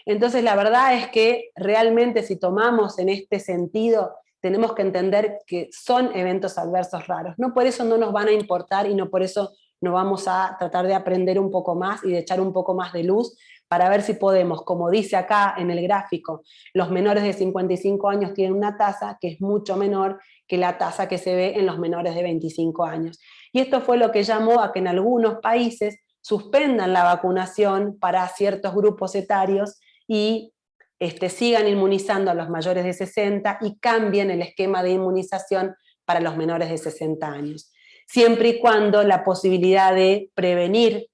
Entonces la verdad es que realmente si tomamos en este sentido, tenemos que entender que son eventos adversos raros. No por eso no nos van a importar y no por eso no vamos a tratar de aprender un poco más y de echar un poco más de luz para ver si podemos, como dice acá en el gráfico, los menores de 55 años tienen una tasa que es mucho menor que la tasa que se ve en los menores de 25 años. Y esto fue lo que llamó a que en algunos países suspendan la vacunación para ciertos grupos etarios y sigan inmunizando a los mayores de 60 y cambien el esquema de inmunización para los menores de 60 años. Siempre y cuando la posibilidad de prevenir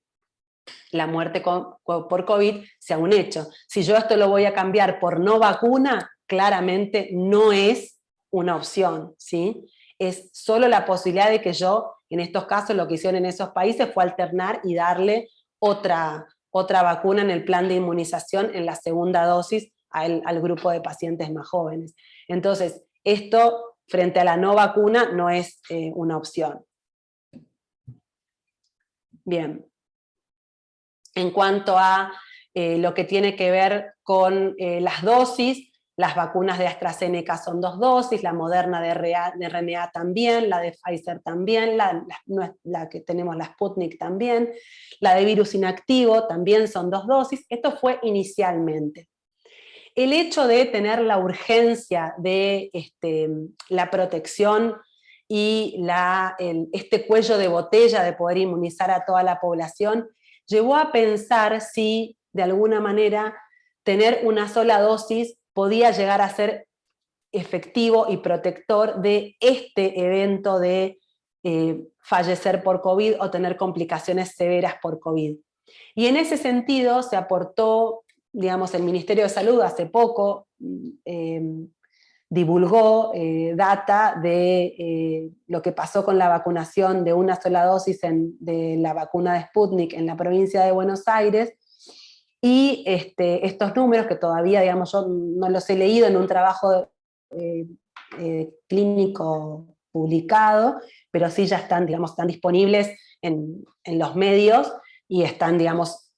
la muerte por COVID sea un hecho. Si yo esto lo voy a cambiar por no vacuna, claramente no es una opción, ¿sí? Es solo la posibilidad de que yo, en estos casos, lo que hicieron en esos países fue alternar y darle otra vacuna en el plan de inmunización en la segunda dosis al grupo de pacientes más jóvenes. Entonces, esto frente a la no vacuna no es una opción. Bien. En cuanto a lo que tiene que ver con las dosis, las vacunas de AstraZeneca son 2 dosis, la Moderna de RNA también, la de Pfizer también, la que tenemos la Sputnik también, la de virus inactivo también son 2 dosis, esto fue inicialmente. El hecho de tener la urgencia de la protección y este cuello de botella de poder inmunizar a toda la población, llevó a pensar si, de alguna manera, tener una sola dosis podía llegar a ser efectivo y protector de este evento de fallecer por COVID o tener complicaciones severas por COVID. Y en ese sentido se aportó, digamos, el Ministerio de Salud hace poco divulgó data de lo que pasó con la vacunación de una sola dosis de la vacuna de Sputnik en la provincia de Buenos Aires, y estos números que todavía, digamos, yo no los he leído en un trabajo clínico publicado, pero sí ya están, digamos, están disponibles en los medios y están, digamos,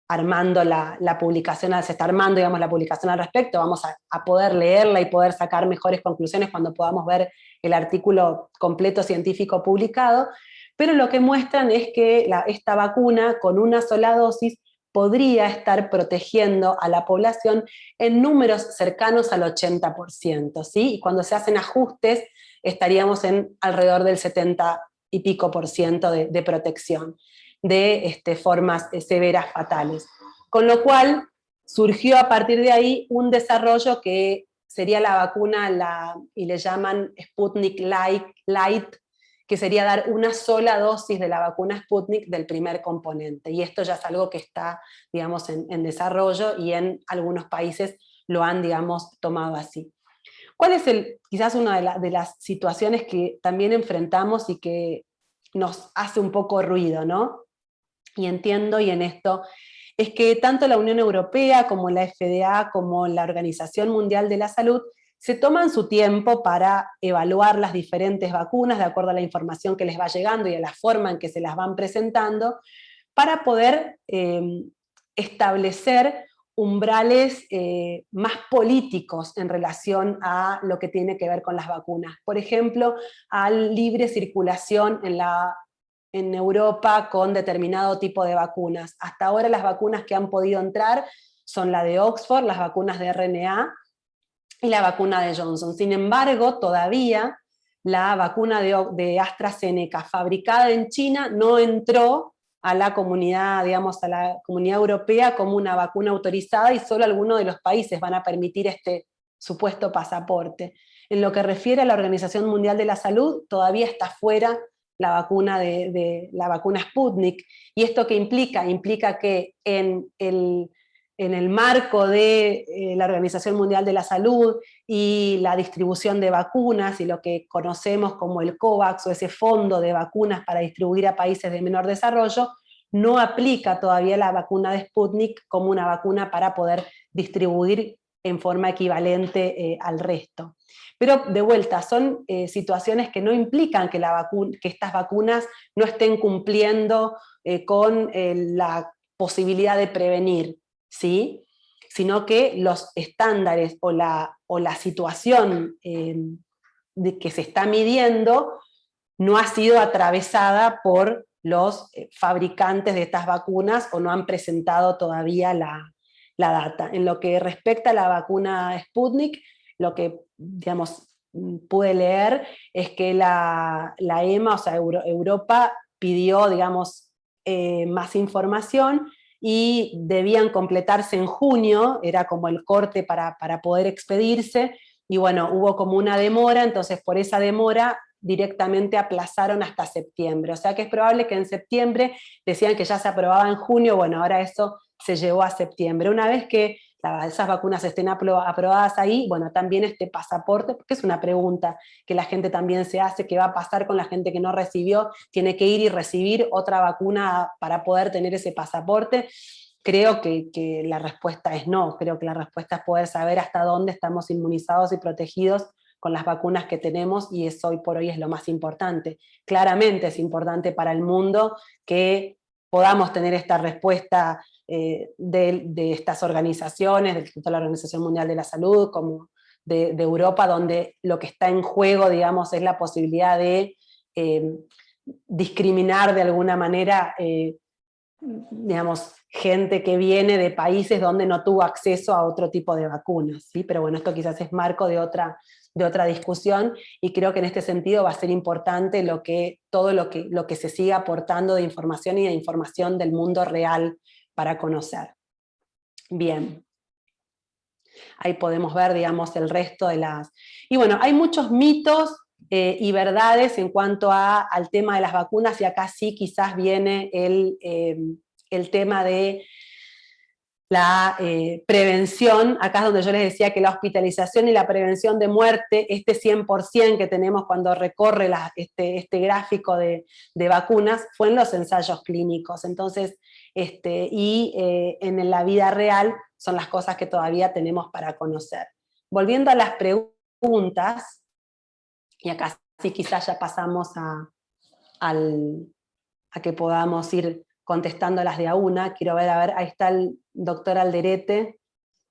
armando la publicación, se está armando, digamos, la publicación al respecto, vamos a poder leerla y poder sacar mejores conclusiones cuando podamos ver el artículo completo científico publicado, pero lo que muestran es que esta vacuna con una sola dosis podría estar protegiendo a la población en números cercanos al 80%, ¿sí? Y cuando se hacen ajustes estaríamos en alrededor del 70 y pico por ciento de protección de formas severas fatales. Con lo cual surgió a partir de ahí un desarrollo que sería la vacuna, y le llaman Sputnik Light, que sería dar una sola dosis de la vacuna Sputnik del primer componente. Y esto ya es algo que está, digamos, en desarrollo y en algunos países lo han, digamos, tomado así. ¿Cuál es quizás una de las situaciones que también enfrentamos y que nos hace un poco ruido, ¿no? Y entiendo, y en esto, es que tanto la Unión Europea como la FDA, como la Organización Mundial de la Salud, se toman su tiempo para evaluar las diferentes vacunas de acuerdo a la información que les va llegando y a la forma en que se las van presentando, para poder establecer umbrales más políticos en relación a lo que tiene que ver con las vacunas. Por ejemplo, a libre circulación en Europa con determinado tipo de vacunas. Hasta ahora las vacunas que han podido entrar son la de Oxford, las vacunas de RNA, y la vacuna de Johnson. Sin embargo, todavía la vacuna de AstraZeneca fabricada en China no entró a la comunidad, digamos, a la comunidad europea como una vacuna autorizada, y solo algunos de los países van a permitir este supuesto pasaporte. En lo que refiere a la Organización Mundial de la Salud, todavía está fuera la vacuna la vacuna Sputnik. ¿Y esto qué implica? Implica que en el marco de la Organización Mundial de la Salud y la distribución de vacunas y lo que conocemos como el COVAX, o ese fondo de vacunas para distribuir a países de menor desarrollo, no aplica todavía la vacuna de Sputnik como una vacuna para poder distribuir en forma equivalente al resto. Pero de vuelta, son situaciones que no implican que estas vacunas no estén cumpliendo con la posibilidad de prevenir, ¿sí? Sino que los estándares o la situación que se está midiendo no ha sido atravesada por los fabricantes de estas vacunas, o no han presentado todavía la data. En lo que respecta a la vacuna Sputnik, lo que, digamos, pude leer es que la EMA, o sea, Europa, pidió, digamos, más información, y debían completarse en junio, era como el corte para poder expedirse, y bueno, hubo como una demora, entonces por esa demora directamente aplazaron hasta septiembre. O sea que es probable que en septiembre, decían que ya se aprobaba en junio, bueno, ahora eso se llevó a septiembre. Una vez que esas vacunas estén aprobadas ahí, bueno, también este pasaporte, porque es una pregunta que la gente también se hace, ¿qué va a pasar con la gente que no recibió? ¿Tiene que ir y recibir otra vacuna para poder tener ese pasaporte? Creo que la respuesta es no. Creo que la respuesta es poder saber hasta dónde estamos inmunizados y protegidos con las vacunas que tenemos, y eso hoy por hoy es lo más importante. Claramente es importante para el mundo que podamos tener esta respuesta de estas organizaciones, del Instituto de la Organización Mundial de la Salud, como de Europa, donde lo que está en juego, digamos, es la posibilidad de discriminar de alguna manera, digamos, gente que viene de países donde no tuvo acceso a otro tipo de vacunas, ¿sí? Pero bueno, esto quizás es marco de otra discusión, y creo que en este sentido va a ser importante todo lo que se siga aportando de información, y de información del mundo real para conocer. Bien. Ahí podemos ver, digamos, el resto de las... Y bueno, hay muchos mitos y verdades en cuanto al tema de las vacunas, y acá sí quizás viene el tema de la prevención. Acá es donde yo les decía que la hospitalización y la prevención de muerte, este 100% que tenemos cuando recorre este gráfico de vacunas, fue en los ensayos clínicos. Entonces, en la vida real son las cosas que todavía tenemos para conocer. Volviendo a las preguntas, y acá sí quizás ya pasamos a que podamos ir contestándolas de a una. Quiero ver, ahí está el doctor Alderete,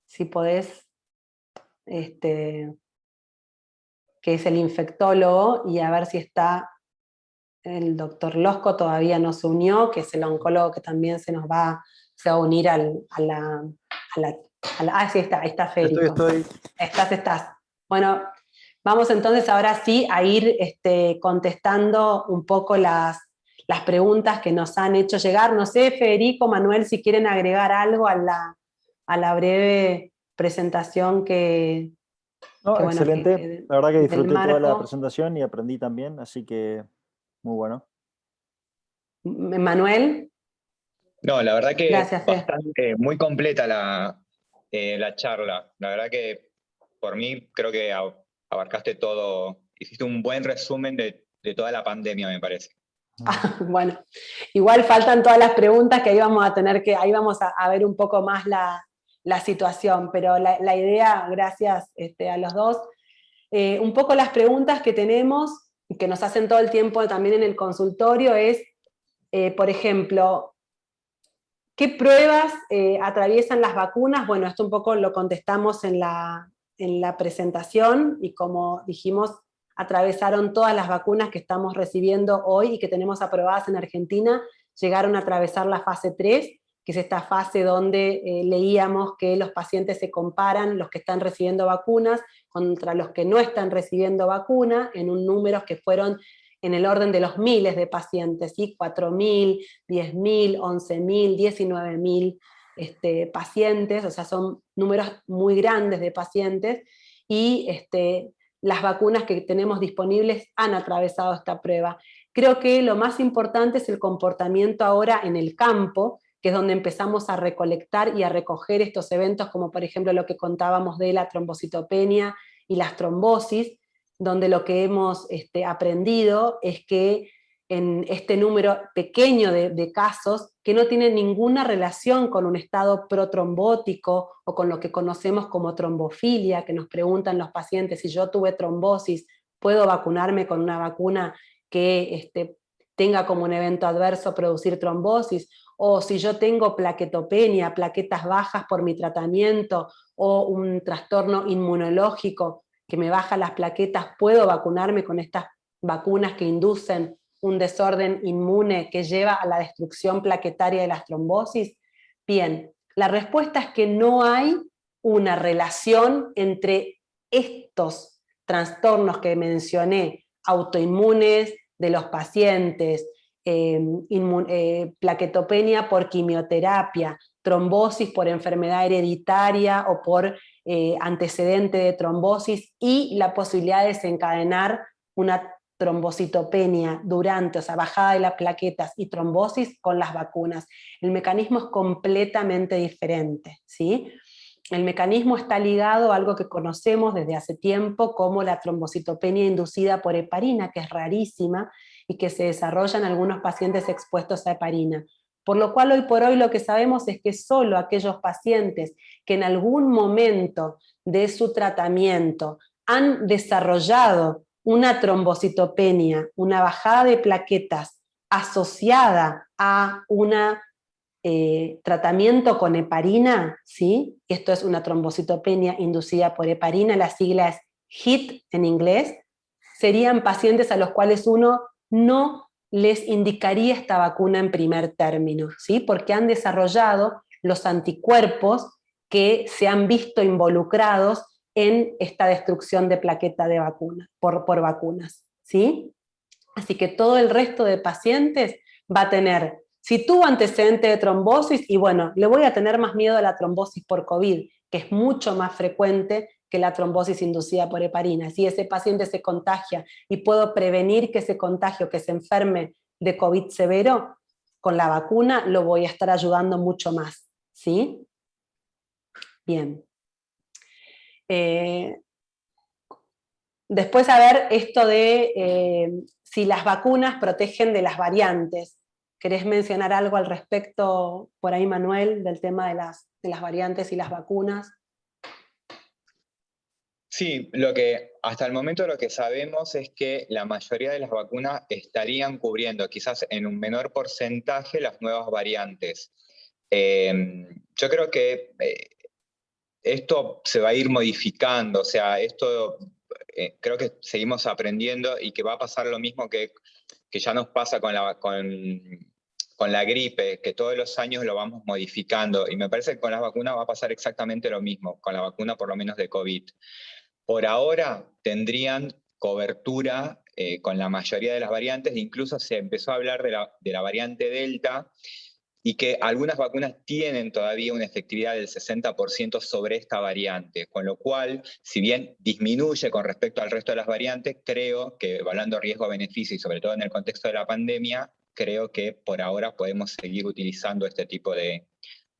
si podés, que es el infectólogo, y a ver si está el doctor Losco, todavía no se unió, que es el oncólogo que también se va a unir a sí está, ahí está Federico. Estoy. Estás. Bueno, vamos entonces ahora sí a ir contestando un poco las preguntas que nos han hecho llegar. No sé, Federico, Manuel, si quieren agregar algo a la breve presentación que... No, excelente. La verdad que disfruté toda la marco. presentación y aprendí también, así que muy bueno. Manuel. No, la verdad que Gracias, bastante, muy completa la charla. La verdad que por mí creo que abarcaste todo, hiciste un buen resumen de toda la pandemia, me parece. Bueno, igual faltan todas las preguntas que ahí vamos a tener ahí vamos a ver un poco más la situación, pero la idea, gracias a los dos, un poco las preguntas que tenemos y que nos hacen todo el tiempo también en el consultorio es, por ejemplo, ¿qué pruebas atraviesan las vacunas? Bueno, esto un poco lo contestamos en la presentación, y como dijimos, atravesaron todas las vacunas que estamos recibiendo hoy y que tenemos aprobadas en Argentina, llegaron a atravesar la fase 3, que es esta fase donde leíamos que los pacientes se comparan, los que están recibiendo vacunas, contra los que no están recibiendo vacuna, en un número que fueron en el orden de los miles de pacientes, ¿sí? 4.000, 10.000, 11.000, 19.000 pacientes, o sea, son números muy grandes de pacientes, y las vacunas que tenemos disponibles han atravesado esta prueba. Creo que lo más importante es el comportamiento ahora en el campo, que es donde empezamos a recolectar y a recoger estos eventos, como por ejemplo lo que contábamos de la trombocitopenia y las trombosis, donde lo que hemos aprendido es que en este número pequeño de casos, que no tienen ninguna relación con un estado protrombótico o con lo que conocemos como trombofilia, que nos preguntan los pacientes, si yo tuve trombosis, ¿puedo vacunarme con una vacuna que tenga como un evento adverso producir trombosis? O si yo tengo plaquetopenia, plaquetas bajas por mi tratamiento, o un trastorno inmunológico que me baja las plaquetas, ¿puedo vacunarme con estas vacunas que inducen un desorden inmune que lleva a la destrucción plaquetaria de las trombosis? Bien, la respuesta es que no hay una relación entre estos trastornos que mencioné, autoinmunes de los pacientes, plaquetopenia por quimioterapia, trombosis por enfermedad hereditaria o por antecedente de trombosis, y la posibilidad de desencadenar una trombocitopenia durante, o sea, bajada de las plaquetas y trombosis con las vacunas. El mecanismo es completamente diferente, ¿sí? El mecanismo está ligado a algo que conocemos desde hace tiempo como la trombocitopenia inducida por heparina, que es rarísima y que se desarrolla en algunos pacientes expuestos a heparina. Por lo cual hoy por hoy lo que sabemos es que solo aquellos pacientes que en algún momento de su tratamiento han desarrollado una trombocitopenia, una bajada de plaquetas asociada a una tratamiento con heparina, ¿sí? Esto es una trombocitopenia inducida por heparina, la sigla es HIT en inglés, serían pacientes a los cuales uno no les indicaría esta vacuna en primer término, ¿sí? Porque han desarrollado los anticuerpos que se han visto involucrados en esta destrucción de plaqueta de vacuna, por vacunas, ¿sí? Así que todo el resto de pacientes va a tener, si tuvo antecedente de trombosis, y bueno, le voy a tener más miedo a la trombosis por COVID, que es mucho más frecuente que la trombosis inducida por heparina. Si ese paciente se contagia y puedo prevenir que ese contagio, que se enferme de COVID severo, con la vacuna lo voy a estar ayudando mucho más, ¿sí? Bien. Después, a ver, esto de si las vacunas protegen de las variantes. ¿Querés mencionar algo al respecto por ahí, Manuel, del tema de las variantes y las vacunas? Sí, hasta el momento lo que sabemos es que la mayoría de las vacunas estarían cubriendo, quizás en un menor porcentaje, las nuevas variantes. Yo creo que esto se va a ir modificando, o sea, esto creo que seguimos aprendiendo y que va a pasar lo mismo que ya nos pasa con la gripe, que todos los años lo vamos modificando, y me parece que con las vacunas va a pasar exactamente lo mismo, con la vacuna por lo menos de COVID. Por ahora tendrían cobertura con la mayoría de las variantes, incluso se empezó a hablar de la variante Delta, y que algunas vacunas tienen todavía una efectividad del 60% sobre esta variante, con lo cual, si bien disminuye con respecto al resto de las variantes, creo que, evaluando riesgo-beneficio, y sobre todo en el contexto de la pandemia, creo que por ahora podemos seguir utilizando este tipo de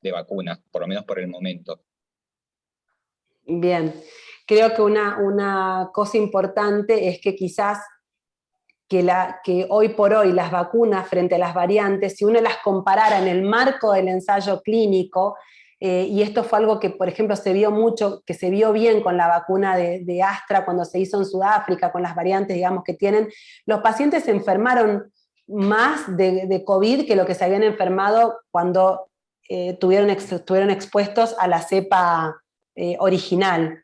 vacunas, por lo menos por el momento. Bien, creo que una cosa importante es que quizás que hoy por hoy las vacunas frente a las variantes, si uno las comparara en el marco del ensayo clínico, y esto fue algo que, por ejemplo, se vio mucho, que se vio bien con la vacuna de Astra cuando se hizo en Sudáfrica, con las variantes, digamos, que tienen, los pacientes se enfermaron más de COVID que lo que se habían enfermado cuando estuvieron expuestos a la cepa original.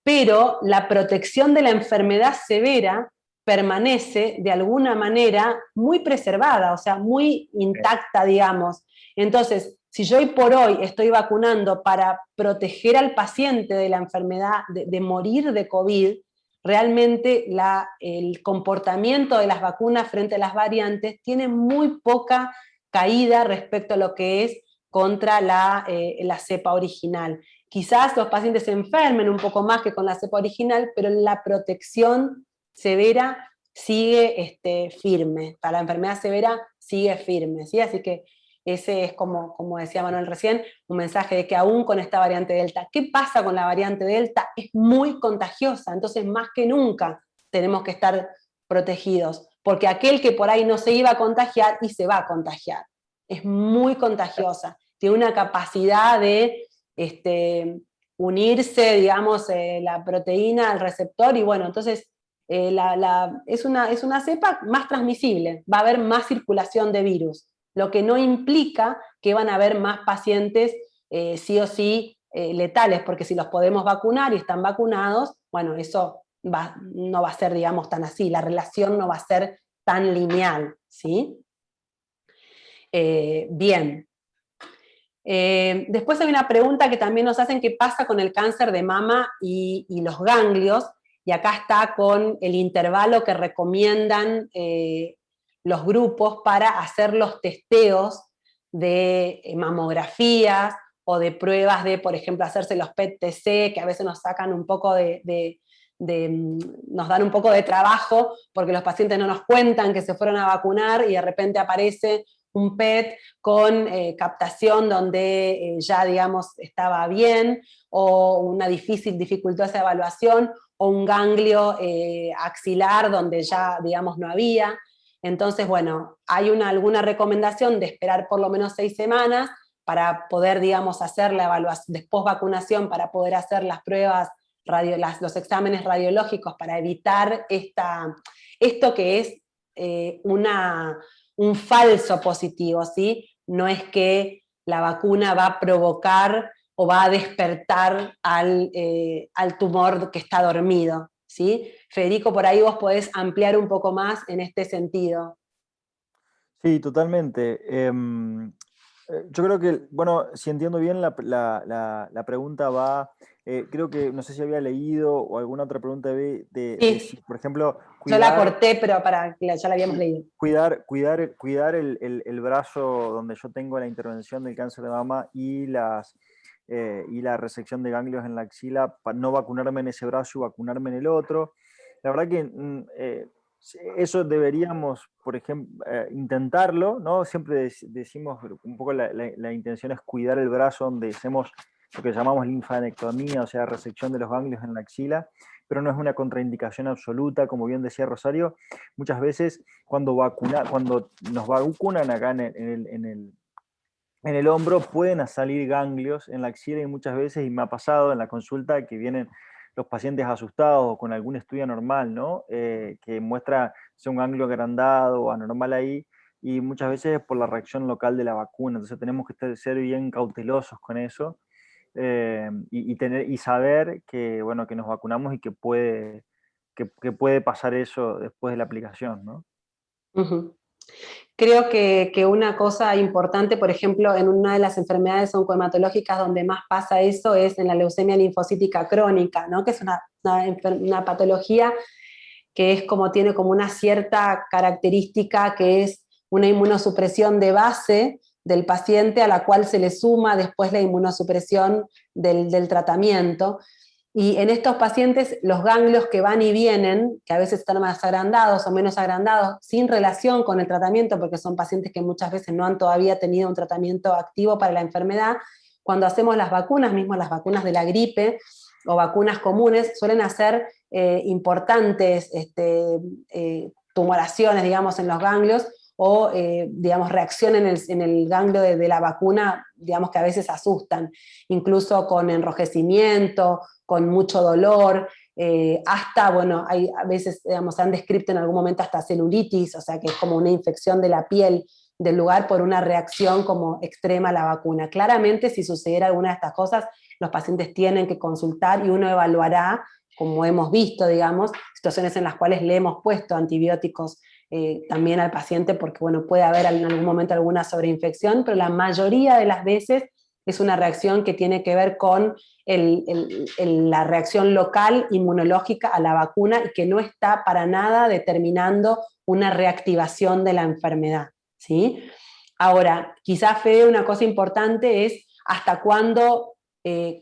Pero la protección de la enfermedad severa permanece de alguna manera muy preservada, o sea, muy intacta, digamos. Entonces, si yo hoy por hoy estoy vacunando para proteger al paciente de la enfermedad, de morir de COVID, realmente el comportamiento de las vacunas frente a las variantes tiene muy poca caída respecto a lo que es contra la cepa original. Quizás los pacientes se enfermen un poco más que con la cepa original, pero la protección severa sigue firme, para la enfermedad severa sigue firme, ¿sí? Así que ese es, como decía Manuel recién, un mensaje de que aún con esta variante Delta, ¿qué pasa con la variante Delta? Es muy contagiosa, entonces más que nunca tenemos que estar protegidos, porque aquel que por ahí no se iba a contagiar y se va a contagiar. Es muy contagiosa, tiene una capacidad de unirse, digamos, la proteína al receptor, y bueno, entonces es una cepa más transmisible, va a haber más circulación de virus, lo que no implica que van a haber más pacientes sí o sí letales, porque si los podemos vacunar y están vacunados, bueno, eso no va a ser, digamos, tan así, la relación no va a ser tan lineal, ¿sí? Bien. Después hay una pregunta que también nos hacen, ¿qué pasa con el cáncer de mama y los ganglios? Y acá está con el intervalo que recomiendan los grupos para hacer los testeos de mamografías o de pruebas de, por ejemplo, hacerse los PET-TC, que a veces nos sacan un poco nos dan un poco de trabajo porque los pacientes no nos cuentan que se fueron a vacunar y de repente aparece un PET con captación donde ya, digamos, estaba bien, o una dificultosa evaluación, o un ganglio axilar donde ya, digamos, no había. Entonces, bueno, hay alguna recomendación de esperar por lo menos 6 semanas para poder, digamos, hacer la evaluación, después vacunación, para poder hacer las pruebas, los exámenes radiológicos para evitar esto que es un falso positivo, ¿sí? No es que la vacuna va a provocar o va a despertar al tumor que está dormido, ¿sí? Federico, por ahí vos podés ampliar un poco más en este sentido. Sí, totalmente. Yo creo que, bueno, si entiendo bien, la pregunta va, creo que, no sé si había leído o alguna otra pregunta de si, por ejemplo, yo la cuidar, corté, pero ya la habíamos leído. cuidar el brazo donde yo tengo la intervención del cáncer de mama y la resección de ganglios en la axila, para no vacunarme en ese brazo y vacunarme en el otro. La verdad que eso deberíamos, por ejemplo, intentarlo, ¿no? Siempre decimos un poco la intención es cuidar el brazo donde hacemos lo que llamamos linfadenectomía, o sea, resección de los ganglios en la axila, pero no es una contraindicación absoluta, como bien decía Rosario. Muchas veces cuando nos vacunan acá en el hombro pueden salir ganglios en la axila, y muchas veces, y me ha pasado en la consulta, que vienen los pacientes asustados o con algún estudio anormal, ¿no? Que muestra un ganglio agrandado o anormal ahí, y muchas veces es por la reacción local de la vacuna. Entonces tenemos que ser bien cautelosos con eso, y saber que, bueno, que nos vacunamos y que puede pasar eso después de la aplicación, ¿no? Uh-huh. Creo que una cosa importante, por ejemplo, en una de las enfermedades oncohematológicas donde más pasa eso es en la leucemia linfocítica crónica, ¿no? Que es una patología que tiene como una cierta característica, que es una inmunosupresión de base del paciente a la cual se le suma después la inmunosupresión del tratamiento. Y en estos pacientes los ganglios que van y vienen, que a veces están más agrandados o menos agrandados, sin relación con el tratamiento, porque son pacientes que muchas veces no han todavía tenido un tratamiento activo para la enfermedad, cuando hacemos las vacunas, mismo las vacunas de la gripe o vacunas comunes, suelen hacer importantes tumoraciones, digamos, en los ganglios, o, digamos, reacción en el ganglio de la vacuna, digamos, que a veces asustan, incluso con enrojecimiento, con mucho dolor, hasta, bueno, a veces, digamos, se han descrito en algún momento hasta celulitis, o sea que es como una infección de la piel del lugar por una reacción como extrema a la vacuna. Claramente, si sucediera alguna de estas cosas, los pacientes tienen que consultar y uno evaluará, como hemos visto, digamos, situaciones en las cuales le hemos puesto antibióticos también al paciente, porque bueno, puede haber en algún momento alguna sobreinfección, pero la mayoría de las veces es una reacción que tiene que ver con la reacción local inmunológica a la vacuna y que no está para nada determinando una reactivación de la enfermedad, ¿sí? Ahora, quizás, Fede, una cosa importante es hasta cuándo,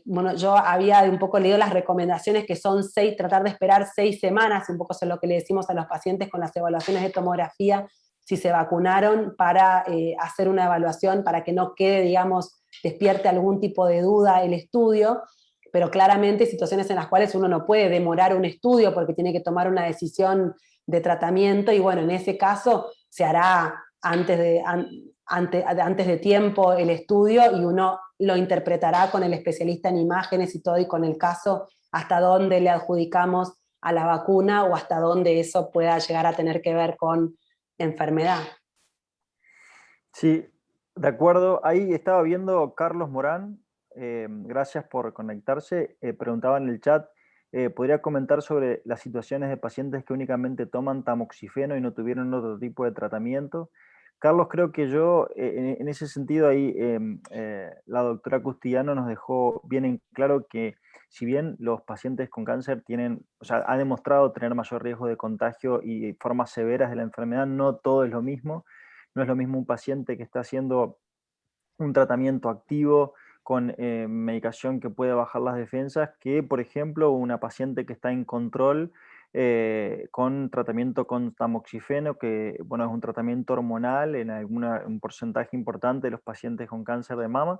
bueno, yo había un poco leído las recomendaciones que son tratar de esperar 6 semanas, un poco es lo que le decimos a los pacientes con las evaluaciones de tomografía, si se vacunaron, para hacer una evaluación, para que no quede, digamos, despierte algún tipo de duda el estudio, pero claramente hay situaciones en las cuales uno no puede demorar un estudio porque tiene que tomar una decisión de tratamiento, y bueno, en ese caso se hará antes de tiempo el estudio, y uno lo interpretará con el especialista en imágenes y todo, y con el caso hasta dónde le adjudicamos a la vacuna o hasta dónde eso pueda llegar a tener que ver con enfermedad. Sí, de acuerdo. Ahí estaba viendo Carlos Morán, gracias por conectarse. Preguntaba en el chat, ¿podría comentar sobre las situaciones de pacientes que únicamente toman tamoxifeno y no tuvieron otro tipo de tratamiento? Carlos, creo que yo, en ese sentido ahí, la doctora Custillano nos dejó bien en claro que si bien los pacientes con cáncer tienen, o sea, ha demostrado tener mayor riesgo de contagio y formas severas de la enfermedad, no todo es lo mismo. No es lo mismo un paciente que está haciendo un tratamiento activo con medicación que puede bajar las defensas que, por ejemplo, una paciente que está en control con tratamiento con tamoxifeno, que bueno, es un tratamiento hormonal en un porcentaje importante de los pacientes con cáncer de mama.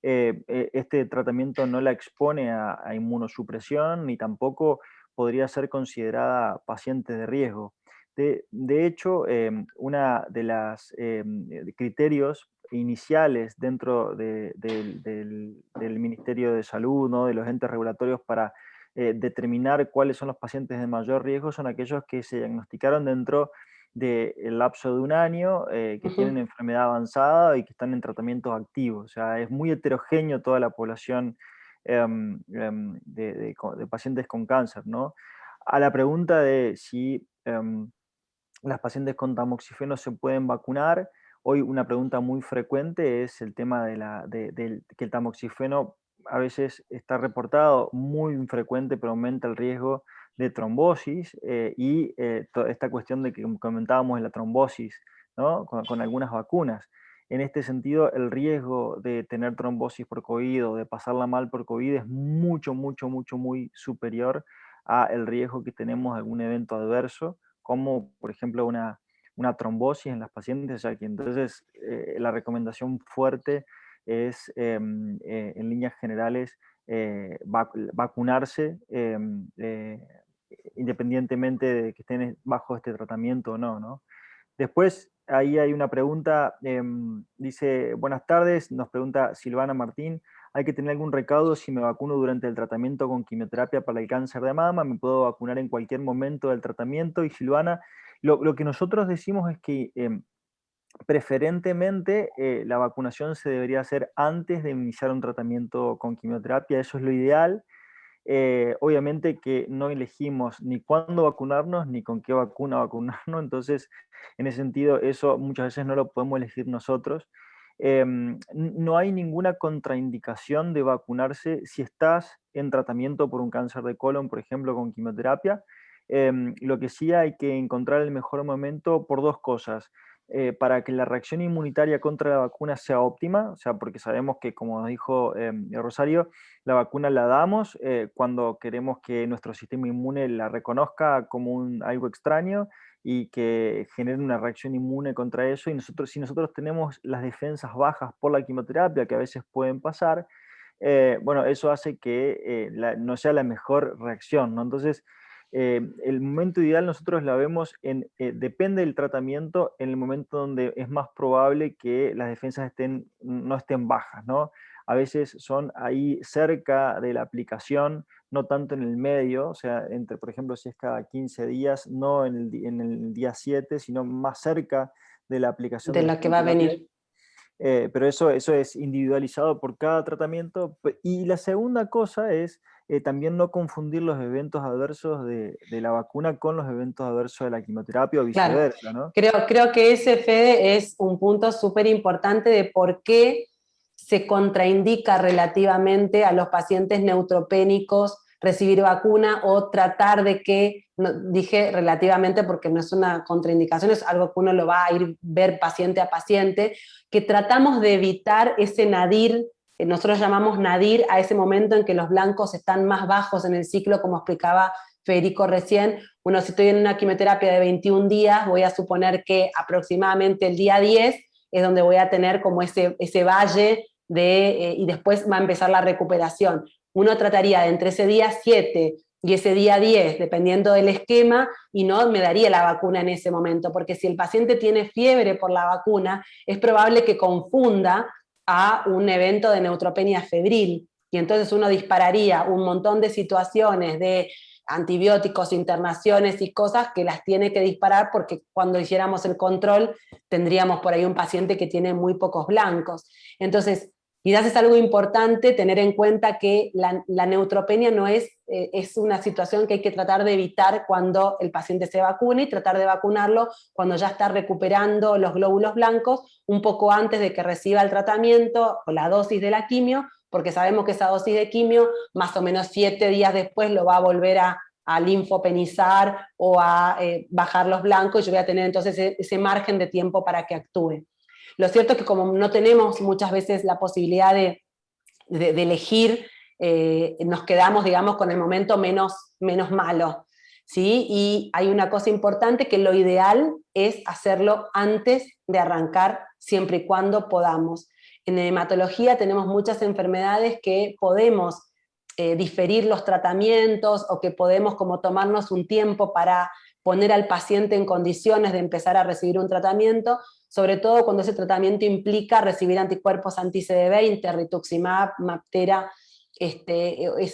Este tratamiento no la expone a inmunosupresión ni tampoco podría ser considerada paciente de riesgo. De hecho, una de las criterios iniciales dentro del Ministerio de Salud, ¿no? De los entes regulatorios para determinar cuáles son los pacientes de mayor riesgo son aquellos que se diagnosticaron dentro del lapso de un año, que tienen enfermedad avanzada y que están en tratamientos activos. O sea, es muy heterogéneo toda la población de pacientes con cáncer, ¿no? A la pregunta de si las pacientes con tamoxifeno se pueden vacunar, hoy una pregunta muy frecuente es el tema que el tamoxifeno a veces está reportado muy infrecuente, pero aumenta el riesgo de trombosis y esta cuestión de que comentábamos en la trombosis, ¿no? Con algunas vacunas. En este sentido, el riesgo de tener trombosis por COVID o de pasarla mal por COVID es mucho, mucho, mucho, muy superior a el riesgo que tenemos de algún evento adverso, como por ejemplo una trombosis en las pacientes, o sea que entonces la recomendación fuerte es en líneas generales vacunarse independientemente de que estén bajo este tratamiento o no, ¿no? Después, ahí hay una pregunta, dice, buenas tardes, nos pregunta Silvana Martín, ¿hay que tener algún recaudo si me vacuno durante el tratamiento con quimioterapia para el cáncer de mama? ¿Me puedo vacunar en cualquier momento del tratamiento? Y Silvana, lo que nosotros decimos es que preferentemente la vacunación se debería hacer antes de iniciar un tratamiento con quimioterapia, eso es lo ideal. Obviamente que no elegimos ni cuándo vacunarnos ni con qué vacuna vacunarnos, entonces en ese sentido eso muchas veces no lo podemos elegir nosotros. No hay ninguna contraindicación de vacunarse si estás en tratamiento por un cáncer de colon, por ejemplo, con quimioterapia. Lo que sí hay que encontrar el mejor momento por dos cosas. Para que la reacción inmunitaria contra la vacuna sea óptima, o sea, porque sabemos que, como nos dijo Rosario, la vacuna la damos cuando queremos que nuestro sistema inmune la reconozca como algo extraño y que genere una reacción inmune contra eso. Y si nosotros tenemos las defensas bajas por la quimioterapia, que a veces pueden pasar, bueno, eso hace que no sea la mejor reacción, ¿no? Entonces, el momento ideal nosotros la vemos depende del tratamiento, en el momento donde es más probable que las defensas no estén bajas, ¿no? A veces son ahí cerca de la aplicación, no tanto en el medio, o sea, por ejemplo, si es cada 15 días, no en el día 7, sino más cerca de la aplicación De de la la que va a quimioterapia. venir. Pero eso es individualizado por cada tratamiento. Y la segunda cosa es también no confundir los eventos adversos de la vacuna con los eventos adversos de la quimioterapia o Claro, viceversa, ¿no? creo que ese, Fede, es un punto súper importante de por qué se contraindica relativamente a los pacientes neutropénicos recibir vacuna o tratar de que, no, dije relativamente porque no es una contraindicación, es algo que uno lo va a ir ver paciente a paciente, que tratamos de evitar ese nadir, nosotros llamamos nadir a ese momento en que los blancos están más bajos en el ciclo, como explicaba Federico recién. Bueno, si estoy en una quimioterapia de 21 días, voy a suponer que aproximadamente el día 10 es donde voy a tener como ese valle y después va a empezar la recuperación. Uno trataría de entre ese día 7 y ese día 10, dependiendo del esquema, y no me daría la vacuna en ese momento, porque si el paciente tiene fiebre por la vacuna, es probable que confunda a un evento de neutropenia febril, y entonces uno dispararía un montón de situaciones de antibióticos, internaciones y cosas que las tiene que disparar, porque cuando hiciéramos el control tendríamos por ahí un paciente que tiene muy pocos blancos. Entonces, quizás es algo importante tener en cuenta que la neutropenia no es una situación que hay que tratar de evitar cuando el paciente se vacuna, y tratar de vacunarlo cuando ya está recuperando los glóbulos blancos un poco antes de que reciba el tratamiento o la dosis de la quimio, porque sabemos que esa dosis de quimio más o menos 7 días después lo va a volver a linfopenizar o a bajar los blancos, y yo voy a tener entonces ese margen de tiempo para que actúe. Lo cierto es que como no tenemos muchas veces la posibilidad de elegir, nos quedamos, digamos, con el momento menos malo, ¿sí? Y hay una cosa importante, que lo ideal es hacerlo antes de arrancar, siempre y cuando podamos. En hematología tenemos muchas enfermedades que podemos diferir los tratamientos, o que podemos como tomarnos un tiempo para poner al paciente en condiciones de empezar a recibir un tratamiento, sobre todo cuando ese tratamiento implica recibir anticuerpos anti-CD20, rituximab, Maptera,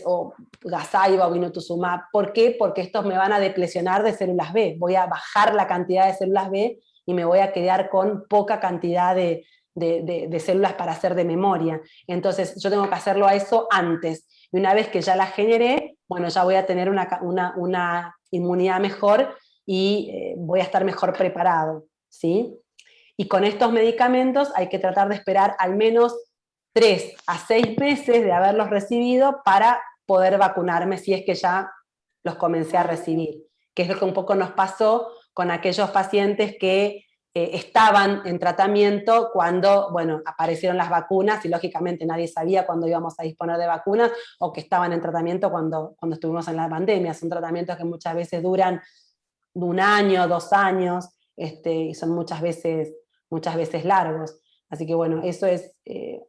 o Gazyva o Inotuzumab. ¿Por qué? Porque estos me van a deplesionar de células B, voy a bajar la cantidad de células B y me voy a quedar con poca cantidad de células para hacer de memoria. Entonces yo tengo que hacerlo a eso antes, y una vez que ya la generé, bueno, ya voy a tener una inmunidad mejor y voy a estar mejor preparado, ¿sí? Y con estos medicamentos hay que tratar de esperar al menos 3 a 6 meses de haberlos recibido para poder vacunarme si es que ya los comencé a recibir, que es lo que un poco nos pasó con aquellos pacientes que estaban en tratamiento cuando, bueno, aparecieron las vacunas, y lógicamente nadie sabía cuándo íbamos a disponer de vacunas, o que estaban en tratamiento cuando estuvimos en la pandemia. Son tratamientos que muchas veces duran 1 año, 2 años, y son muchas veces largos. Así que bueno, eso es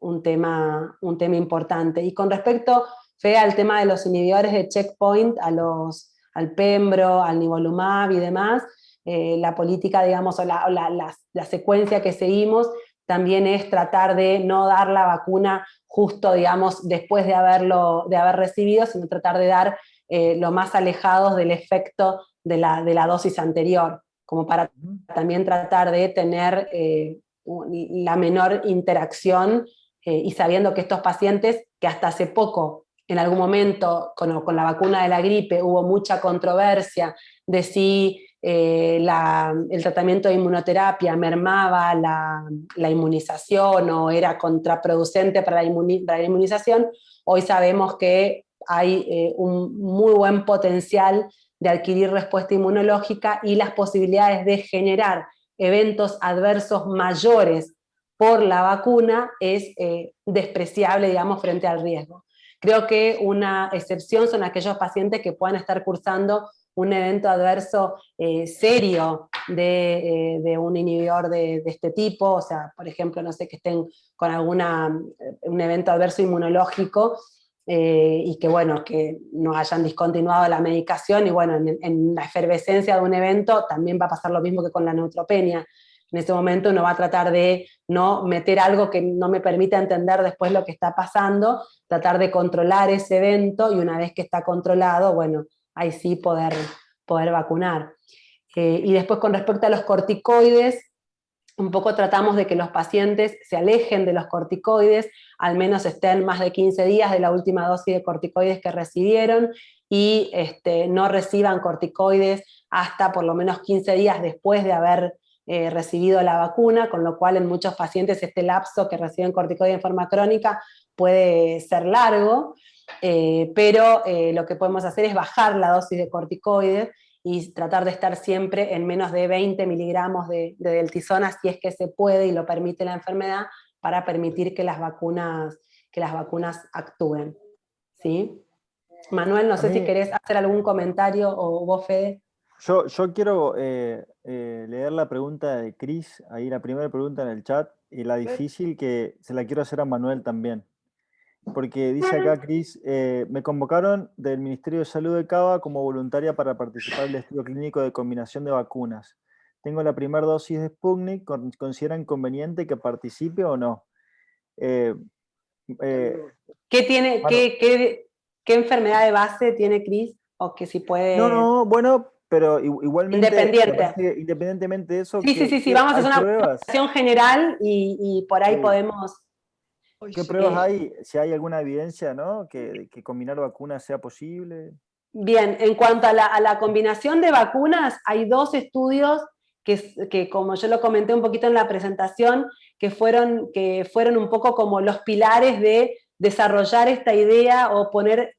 un tema importante. Y con respecto, Fe, al tema de los inhibidores de checkpoint, al Pembro, al Nivolumab y demás, la política, digamos, o la secuencia que seguimos también es tratar de no dar la vacuna justo, digamos, después de haber recibido, sino tratar de dar lo más alejados del efecto de la dosis anterior, como para también tratar de tener la menor interacción, y sabiendo que estos pacientes, que hasta hace poco, en algún momento, con la vacuna de la gripe, hubo mucha controversia de si el tratamiento de inmunoterapia mermaba la inmunización o era contraproducente para la inmunización, hoy sabemos que hay un muy buen potencial de adquirir respuesta inmunológica, y las posibilidades de generar eventos adversos mayores por la vacuna es despreciable, digamos, frente al riesgo. Creo que una excepción son aquellos pacientes que puedan estar cursando un evento adverso serio de un inhibidor de este tipo, o sea, por ejemplo, no sé, que estén con un evento adverso inmunológico, y que bueno, que no hayan discontinuado la medicación, y bueno, en la efervescencia de un evento también va a pasar lo mismo que con la neutropenia. En ese momento uno va a tratar de no meter algo que no me permita entender después lo que está pasando, tratar de controlar ese evento, y una vez que está controlado, bueno, ahí sí poder vacunar. Y después, con respecto a los corticoides, un poco tratamos de que los pacientes se alejen de los corticoides, al menos estén más de 15 días de la última dosis de corticoides que recibieron, y no reciban corticoides hasta por lo menos 15 días después de haber recibido la vacuna, con lo cual en muchos pacientes este lapso que reciben corticoides en forma crónica puede ser largo, pero lo que podemos hacer es bajar la dosis de corticoides y tratar de estar siempre en menos de 20 miligramos de deltizona, si es que se puede y lo permite la enfermedad, para permitir que las vacunas actúen. ¿Sí? Manuel, no sé si querés hacer algún comentario, o vos, Fede. Yo quiero leer la pregunta de Cris, ahí la primera pregunta en el chat, y la difícil que se la quiero hacer a Manuel también. Porque dice acá, Cris, me convocaron del Ministerio de Salud de Cava como voluntaria para participar del estudio clínico de combinación de vacunas. Tengo la primera dosis de Sputnik, ¿consideran conveniente que participe o no? ¿Qué enfermedad de base tiene Cris? O que si puede... No, bueno, pero igualmente, independientemente de eso, Sí, vamos a hacer una evaluación general y por ahí podemos... ¿Qué pruebas hay? Si hay alguna evidencia, ¿no? Que combinar vacunas sea posible. Bien, en cuanto a la combinación de vacunas, hay 2 estudios que, como yo lo comenté un poquito en la presentación, que fueron un poco como los pilares de desarrollar esta idea, o poner,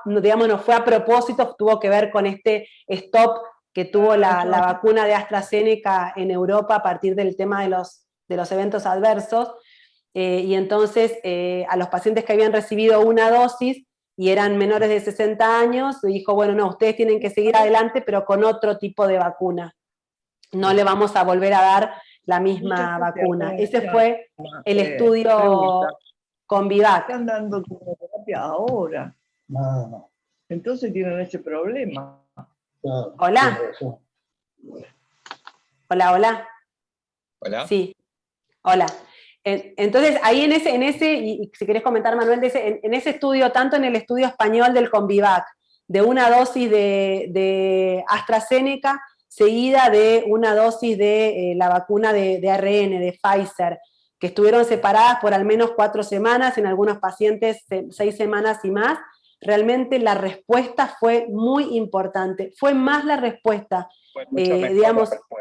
no fue a propósito, tuvo que ver con este stop que tuvo la vacuna de AstraZeneca en Europa a partir del tema de los eventos adversos, y entonces a los pacientes que habían recibido una dosis y eran menores de 60 años, dijo, bueno, no, ustedes tienen que seguir adelante, pero con otro tipo de vacuna. No le vamos a volver a dar la misma vacuna. Ese fue el estudio Convivac. Están dando quimioterapia ahora. No. Entonces tienen ese problema. No, ¿Hola? Hola. ¿Hola? Sí, hola. Entonces, ahí en ese, y si querés comentar, Manuel, en ese estudio, tanto en el estudio español del Convivac, de una dosis de AstraZeneca, seguida de una dosis de la vacuna de ARN, de Pfizer, que estuvieron separadas por al menos 4 semanas, en algunos pacientes 6 semanas y más, realmente la respuesta fue muy importante. Fue más la respuesta,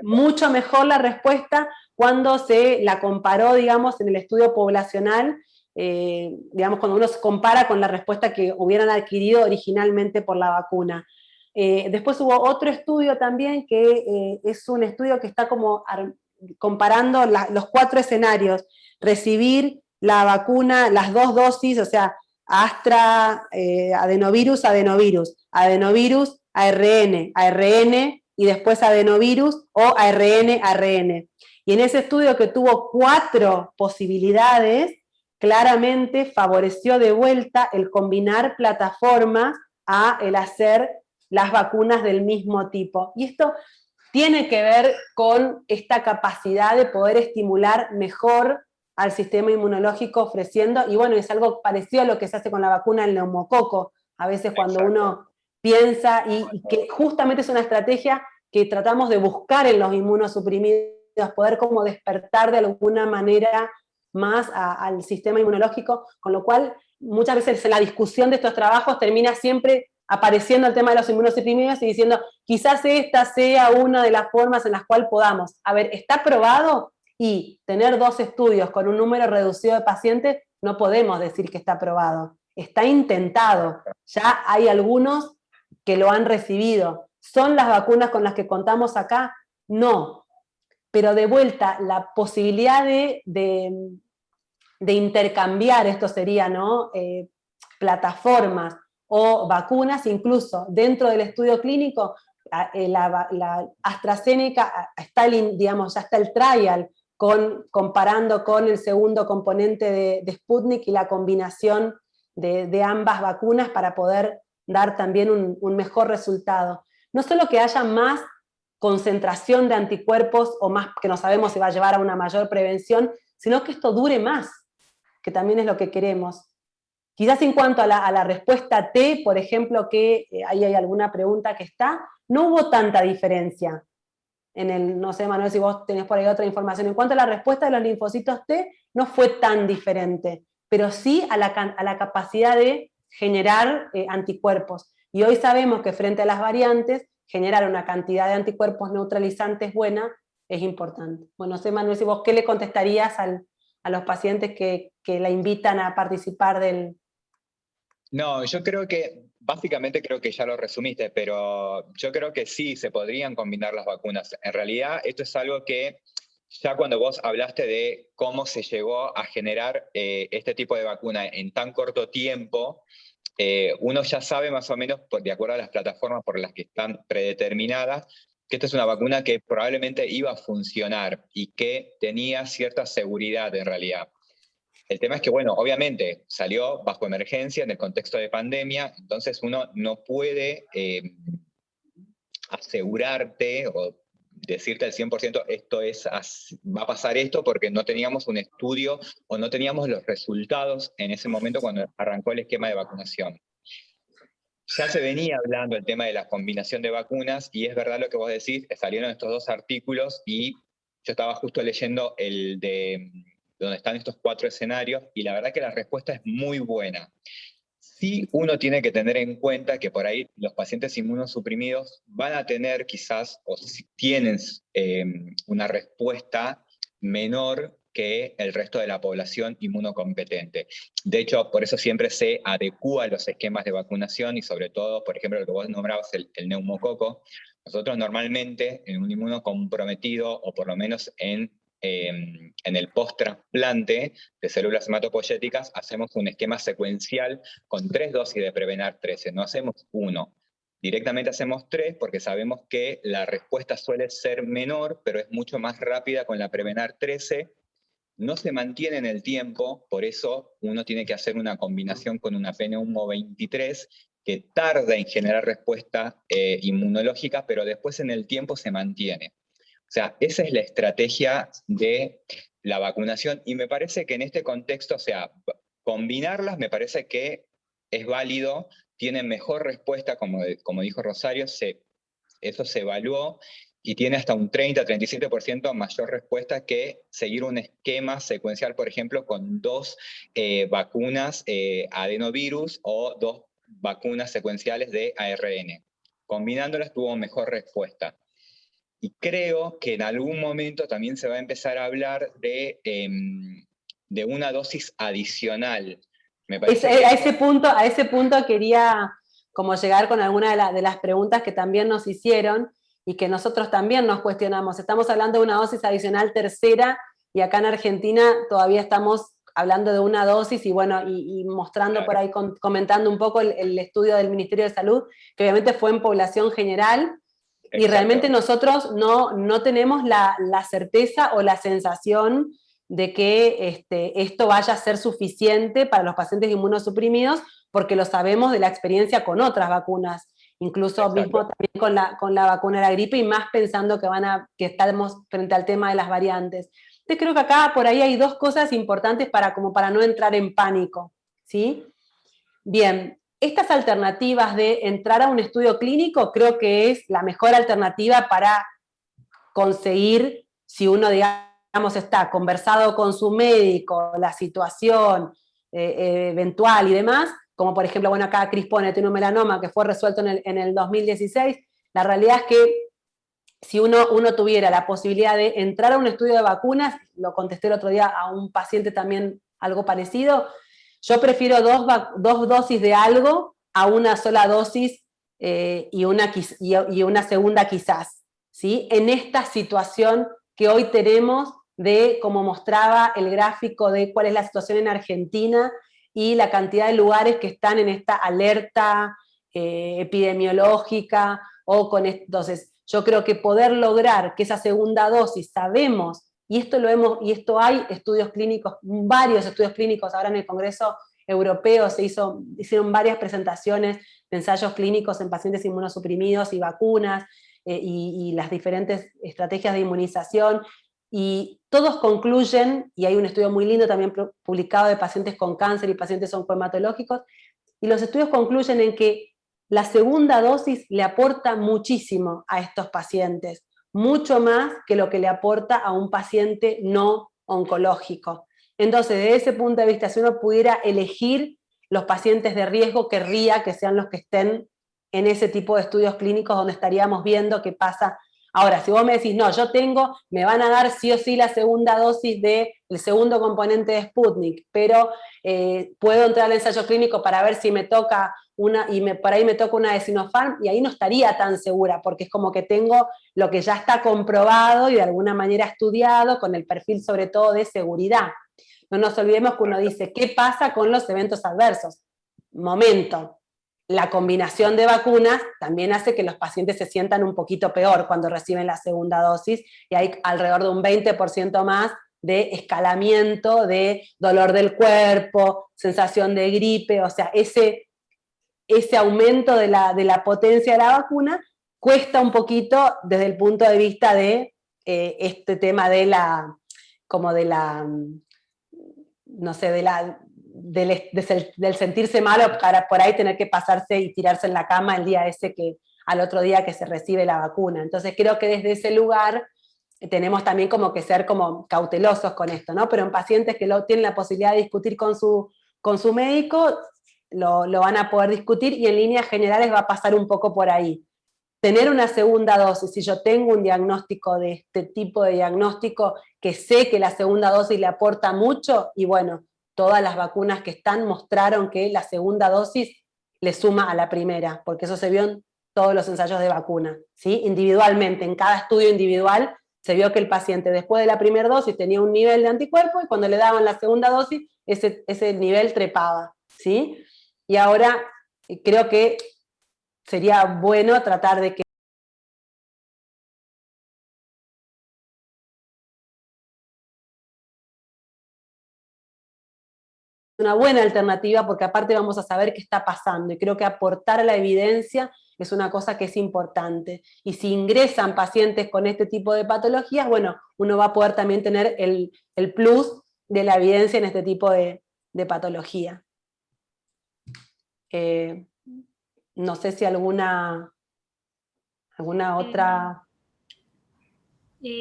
mucho mejor la respuesta cuando se la comparó, digamos, en el estudio poblacional, cuando uno se compara con la respuesta que hubieran adquirido originalmente por la vacuna. Después hubo otro estudio también, que es un estudio que está como comparando los 4 escenarios: recibir la vacuna, las 2 dosis, o sea, adenovirus, ARN, y después adenovirus, o ARN. Y en ese estudio, que tuvo 4 posibilidades, claramente favoreció de vuelta el combinar plataformas a el hacer las vacunas del mismo tipo. Y esto tiene que ver con esta capacidad de poder estimular mejor al sistema inmunológico ofreciendo, y bueno, es algo parecido a lo que se hace con la vacuna del neumococo, a veces cuando uno piensa, y que justamente es una estrategia que tratamos de buscar en los inmunosuprimidos, poder como despertar de alguna manera más al sistema inmunológico, con lo cual muchas veces en la discusión de estos trabajos termina siempre apareciendo el tema de los inmunosuprimidos y diciendo, quizás esta sea una de las formas en las cuales podamos. A ver, ¿está probado? Y tener 2 estudios con un número reducido de pacientes, no podemos decir que está probado. Está intentado. Ya hay algunos que lo han recibido. ¿Son las vacunas con las que contamos acá? No. Pero de vuelta, la posibilidad de intercambiar, esto sería, ¿no? Plataformas o vacunas, incluso dentro del estudio clínico, la AstraZeneca está, ya está el trial, comparando con el segundo componente de Sputnik y la combinación de ambas vacunas para poder dar también un mejor resultado. No solo que haya más concentración de anticuerpos, o más, que no sabemos si va a llevar a una mayor prevención, sino que esto dure más, que también es lo que queremos. Quizás en cuanto a la respuesta T, por ejemplo, que ahí hay alguna pregunta que está, no hubo tanta diferencia. no sé, Manuel, si vos tenés por ahí otra información, en cuanto a la respuesta de los linfocitos T, no fue tan diferente, pero sí a la capacidad de generar anticuerpos. Y hoy sabemos que frente a las variantes, generar una cantidad de anticuerpos neutralizantes buena es importante. Bueno, no sé, Manuel, si vos qué le contestarías a los pacientes que la invitan a participar del... No, yo creo que, básicamente creo que ya lo resumiste, pero yo creo que sí, se podrían combinar las vacunas. En realidad, esto es algo que ya cuando vos hablaste de cómo se llegó a generar este tipo de vacuna en tan corto tiempo, uno ya sabe más o menos, de acuerdo a las plataformas por las que están predeterminadas, que esta es una vacuna que probablemente iba a funcionar y que tenía cierta seguridad en realidad. El tema es que, bueno, obviamente salió bajo emergencia en el contexto de pandemia, entonces uno no puede asegurarte o decirte al 100% va a pasar esto, porque no teníamos un estudio o no teníamos los resultados en ese momento cuando arrancó el esquema de vacunación. Ya se venía hablando el tema de la combinación de vacunas, y es verdad lo que vos decís, salieron estos 2 artículos, y yo estaba justo leyendo el de donde están estos 4 escenarios, y la verdad que la respuesta es muy buena. Sí, uno tiene que tener en cuenta que por ahí los pacientes inmunosuprimidos van a tener quizás, o si tienen una respuesta menor que el resto de la población inmunocompetente. De hecho, por eso siempre se adecúa los esquemas de vacunación, y sobre todo, por ejemplo, lo que vos nombrabas, el neumococo. Nosotros normalmente en un inmunocomprometido, o por lo menos en el post-trasplante de células hematopoyéticas, hacemos un esquema secuencial con 3 dosis de Prevenar 13, no hacemos 1. Directamente hacemos 3 porque sabemos que la respuesta suele ser menor, pero es mucho más rápida con la Prevenar 13. No se mantiene en el tiempo, por eso uno tiene que hacer una combinación con una Pneumo 23 que tarda en generar respuesta inmunológica, pero después en el tiempo se mantiene. O sea, esa es la estrategia de la vacunación, y me parece que en este contexto, o sea, combinarlas me parece que es válido, tiene mejor respuesta, como dijo Rosario, eso se evaluó, y tiene hasta un 30-37% mayor respuesta que seguir un esquema secuencial, por ejemplo, con 2 vacunas adenovirus o 2 vacunas secuenciales de ARN. Combinándolas tuvo mejor respuesta. Y creo que en algún momento también se va a empezar a hablar de una dosis adicional. Me parece a ese punto quería como llegar con alguna de las preguntas que también nos hicieron y que nosotros también nos cuestionamos. Estamos hablando de una dosis adicional tercera, y acá en Argentina todavía estamos hablando de una dosis, y bueno, y mostrando por ahí, comentando un poco el estudio del Ministerio de Salud, que obviamente fue en población general. Y Exacto. realmente nosotros no tenemos la certeza o la sensación de que esto vaya a ser suficiente para los pacientes inmunosuprimidos, porque lo sabemos de la experiencia con otras vacunas, incluso Exacto. mismo también con la vacuna de la gripe, y más pensando que estamos frente al tema de las variantes. Entonces creo que acá por ahí hay 2 cosas importantes como para no entrar en pánico, ¿sí? Bien. Estas alternativas de entrar a un estudio clínico creo que es la mejor alternativa para conseguir, si uno, digamos, está conversado con su médico, la situación eventual y demás, como por ejemplo, bueno, acá Cris pone, tiene un melanoma que fue resuelto en el 2016, la realidad es que si uno tuviera la posibilidad de entrar a un estudio de vacunas, lo contesté el otro día a un paciente también algo parecido, yo prefiero 2 dosis de algo a una sola dosis y una segunda quizás, ¿sí? En esta situación que hoy tenemos de, como mostraba el gráfico de cuál es la situación en Argentina y la cantidad de lugares que están en esta alerta epidemiológica, entonces yo creo que poder lograr que esa segunda dosis, sabemos, y esto hay estudios clínicos, varios estudios clínicos, ahora en el Congreso Europeo hicieron varias presentaciones de ensayos clínicos en pacientes inmunosuprimidos y vacunas, y las diferentes estrategias de inmunización, y todos concluyen, y hay un estudio muy lindo también publicado de pacientes con cáncer y pacientes oncohematológicos, y los estudios concluyen en que la segunda dosis le aporta muchísimo a estos pacientes, mucho más que lo que le aporta a un paciente no oncológico. Entonces, desde ese punto de vista, si uno pudiera elegir los pacientes de riesgo, querría que sean los que estén en ese tipo de estudios clínicos donde estaríamos viendo qué pasa. Ahora, si vos me decís, no, me van a dar sí o sí la segunda dosis del segundo componente de Sputnik, pero puedo entrar al ensayo clínico para ver si me toca por ahí me toca una de Sinopharm, y ahí no estaría tan segura, porque es como que tengo lo que ya está comprobado y de alguna manera estudiado, con el perfil sobre todo de seguridad. No nos olvidemos que uno dice, ¿qué pasa con los eventos adversos? Momento. La combinación de vacunas también hace que los pacientes se sientan un poquito peor cuando reciben la segunda dosis, y hay alrededor de un 20% más de escalamiento, de dolor del cuerpo, sensación de gripe, o sea, ese aumento de la potencia de la vacuna cuesta un poquito desde el punto de vista de este tema de la, como de la, no sé, del sentirse malo para por ahí tener que pasarse y tirarse en la cama el día ese al otro día que se recibe la vacuna. Entonces creo que desde ese lugar tenemos también como que ser como cautelosos con esto, ¿no? Pero en pacientes que tienen la posibilidad de discutir con su médico, lo van a poder discutir, y en líneas generales va a pasar un poco por ahí. Tener una segunda dosis, si yo tengo un diagnóstico de este tipo de diagnóstico, que sé que la segunda dosis le aporta mucho, y bueno, todas las vacunas que están mostraron que la segunda dosis le suma a la primera, porque eso se vio en todos los ensayos de vacuna, ¿sí? Individualmente, en cada estudio individual, se vio que el paciente después de la primera dosis tenía un nivel de anticuerpo, y cuando le daban la segunda dosis, ese nivel trepaba, ¿sí? Y ahora creo que sería bueno tratar de que una buena alternativa, porque aparte vamos a saber qué está pasando, y creo que aportar a la evidencia es una cosa que es importante. Y si ingresan pacientes con este tipo de patologías, bueno, uno va a poder también tener el plus de la evidencia en este tipo de patología. No sé si alguna otra...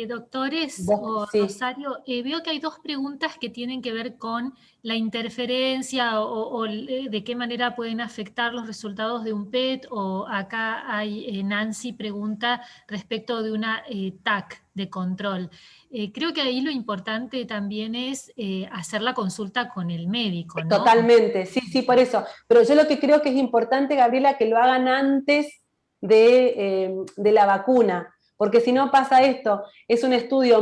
Doctores o Sí. Rosario, veo que hay dos preguntas que tienen que ver con la interferencia o de qué manera pueden afectar los resultados de un PET, o acá hay Nancy pregunta respecto de una TAC de control. Creo que ahí lo importante también es hacer la consulta con el médico, ¿no? Totalmente, sí, por eso. Pero yo lo que creo que es importante, Gabriela, que lo hagan antes de la vacuna, porque si no pasa esto, es un estudio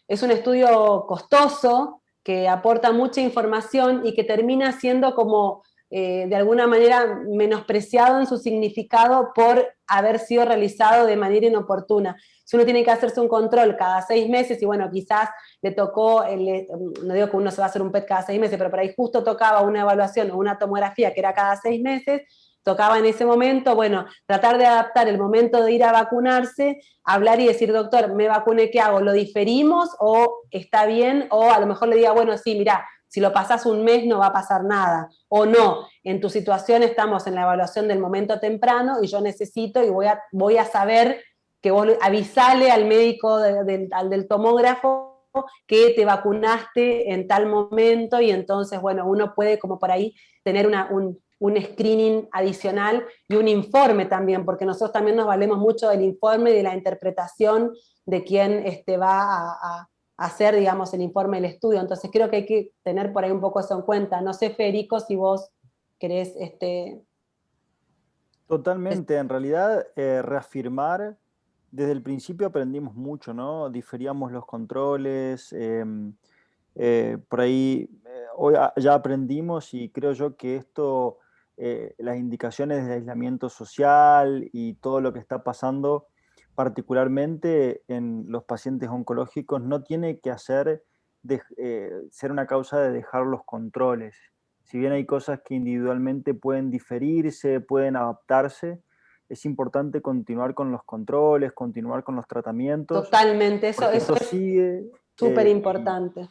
es un estudio costoso, que aporta mucha información y que termina siendo como, de alguna manera, menospreciado en su significado por haber sido realizado de manera inoportuna. Si uno tiene que hacerse un control cada 6 meses, y bueno, quizás le tocó, no digo que uno se va a hacer un PET cada 6 meses, pero por ahí justo tocaba una evaluación o una tomografía que era cada 6 meses, tocaba en ese momento, bueno, tratar de adaptar el momento de ir a vacunarse, hablar y decir, doctor, me vacuné, ¿qué hago? ¿Lo diferimos o está bien? O a lo mejor le diga, bueno, sí, mirá, si lo pasás un mes no va a pasar nada, o no, en tu situación estamos en la evaluación del momento temprano y yo necesito y voy a saber que vos avisale al médico al del tomógrafo que te vacunaste en tal momento, y entonces, bueno, uno puede como por ahí tener un screening adicional y un informe también, porque nosotros también nos valemos mucho del informe y de la interpretación de quién va a hacer, digamos, el informe del estudio. Entonces creo que hay que tener por ahí un poco eso en cuenta. No sé, Federico, si vos querés... Totalmente, en realidad reafirmar, desde el principio aprendimos mucho, ¿no? Diferíamos los controles, por ahí hoy ya aprendimos, y creo yo que esto, las indicaciones de aislamiento social y todo lo que está pasando, particularmente en los pacientes oncológicos, no tiene que ser una causa de dejar los controles. Si bien hay cosas que individualmente pueden diferirse, pueden adaptarse, es importante continuar con los controles, continuar con los tratamientos. Totalmente, eso es sigue. súper importante.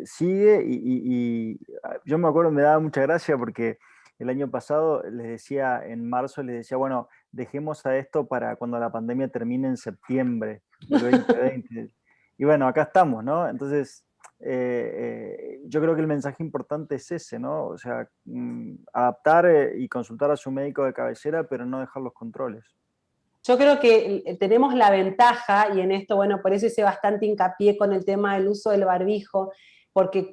Sigue y yo me acuerdo, me daba mucha gracia porque el año pasado, les decía, en marzo, les decía, bueno, dejemos a esto para cuando la pandemia termine en septiembre del 2020. Y bueno, acá estamos, ¿no? Entonces, yo creo que el mensaje importante es ese, ¿no? O sea, adaptar y consultar a su médico de cabecera, pero no dejar los controles. Yo creo que tenemos la ventaja, y en esto, bueno, por eso hice bastante hincapié con el tema del uso del barbijo, porque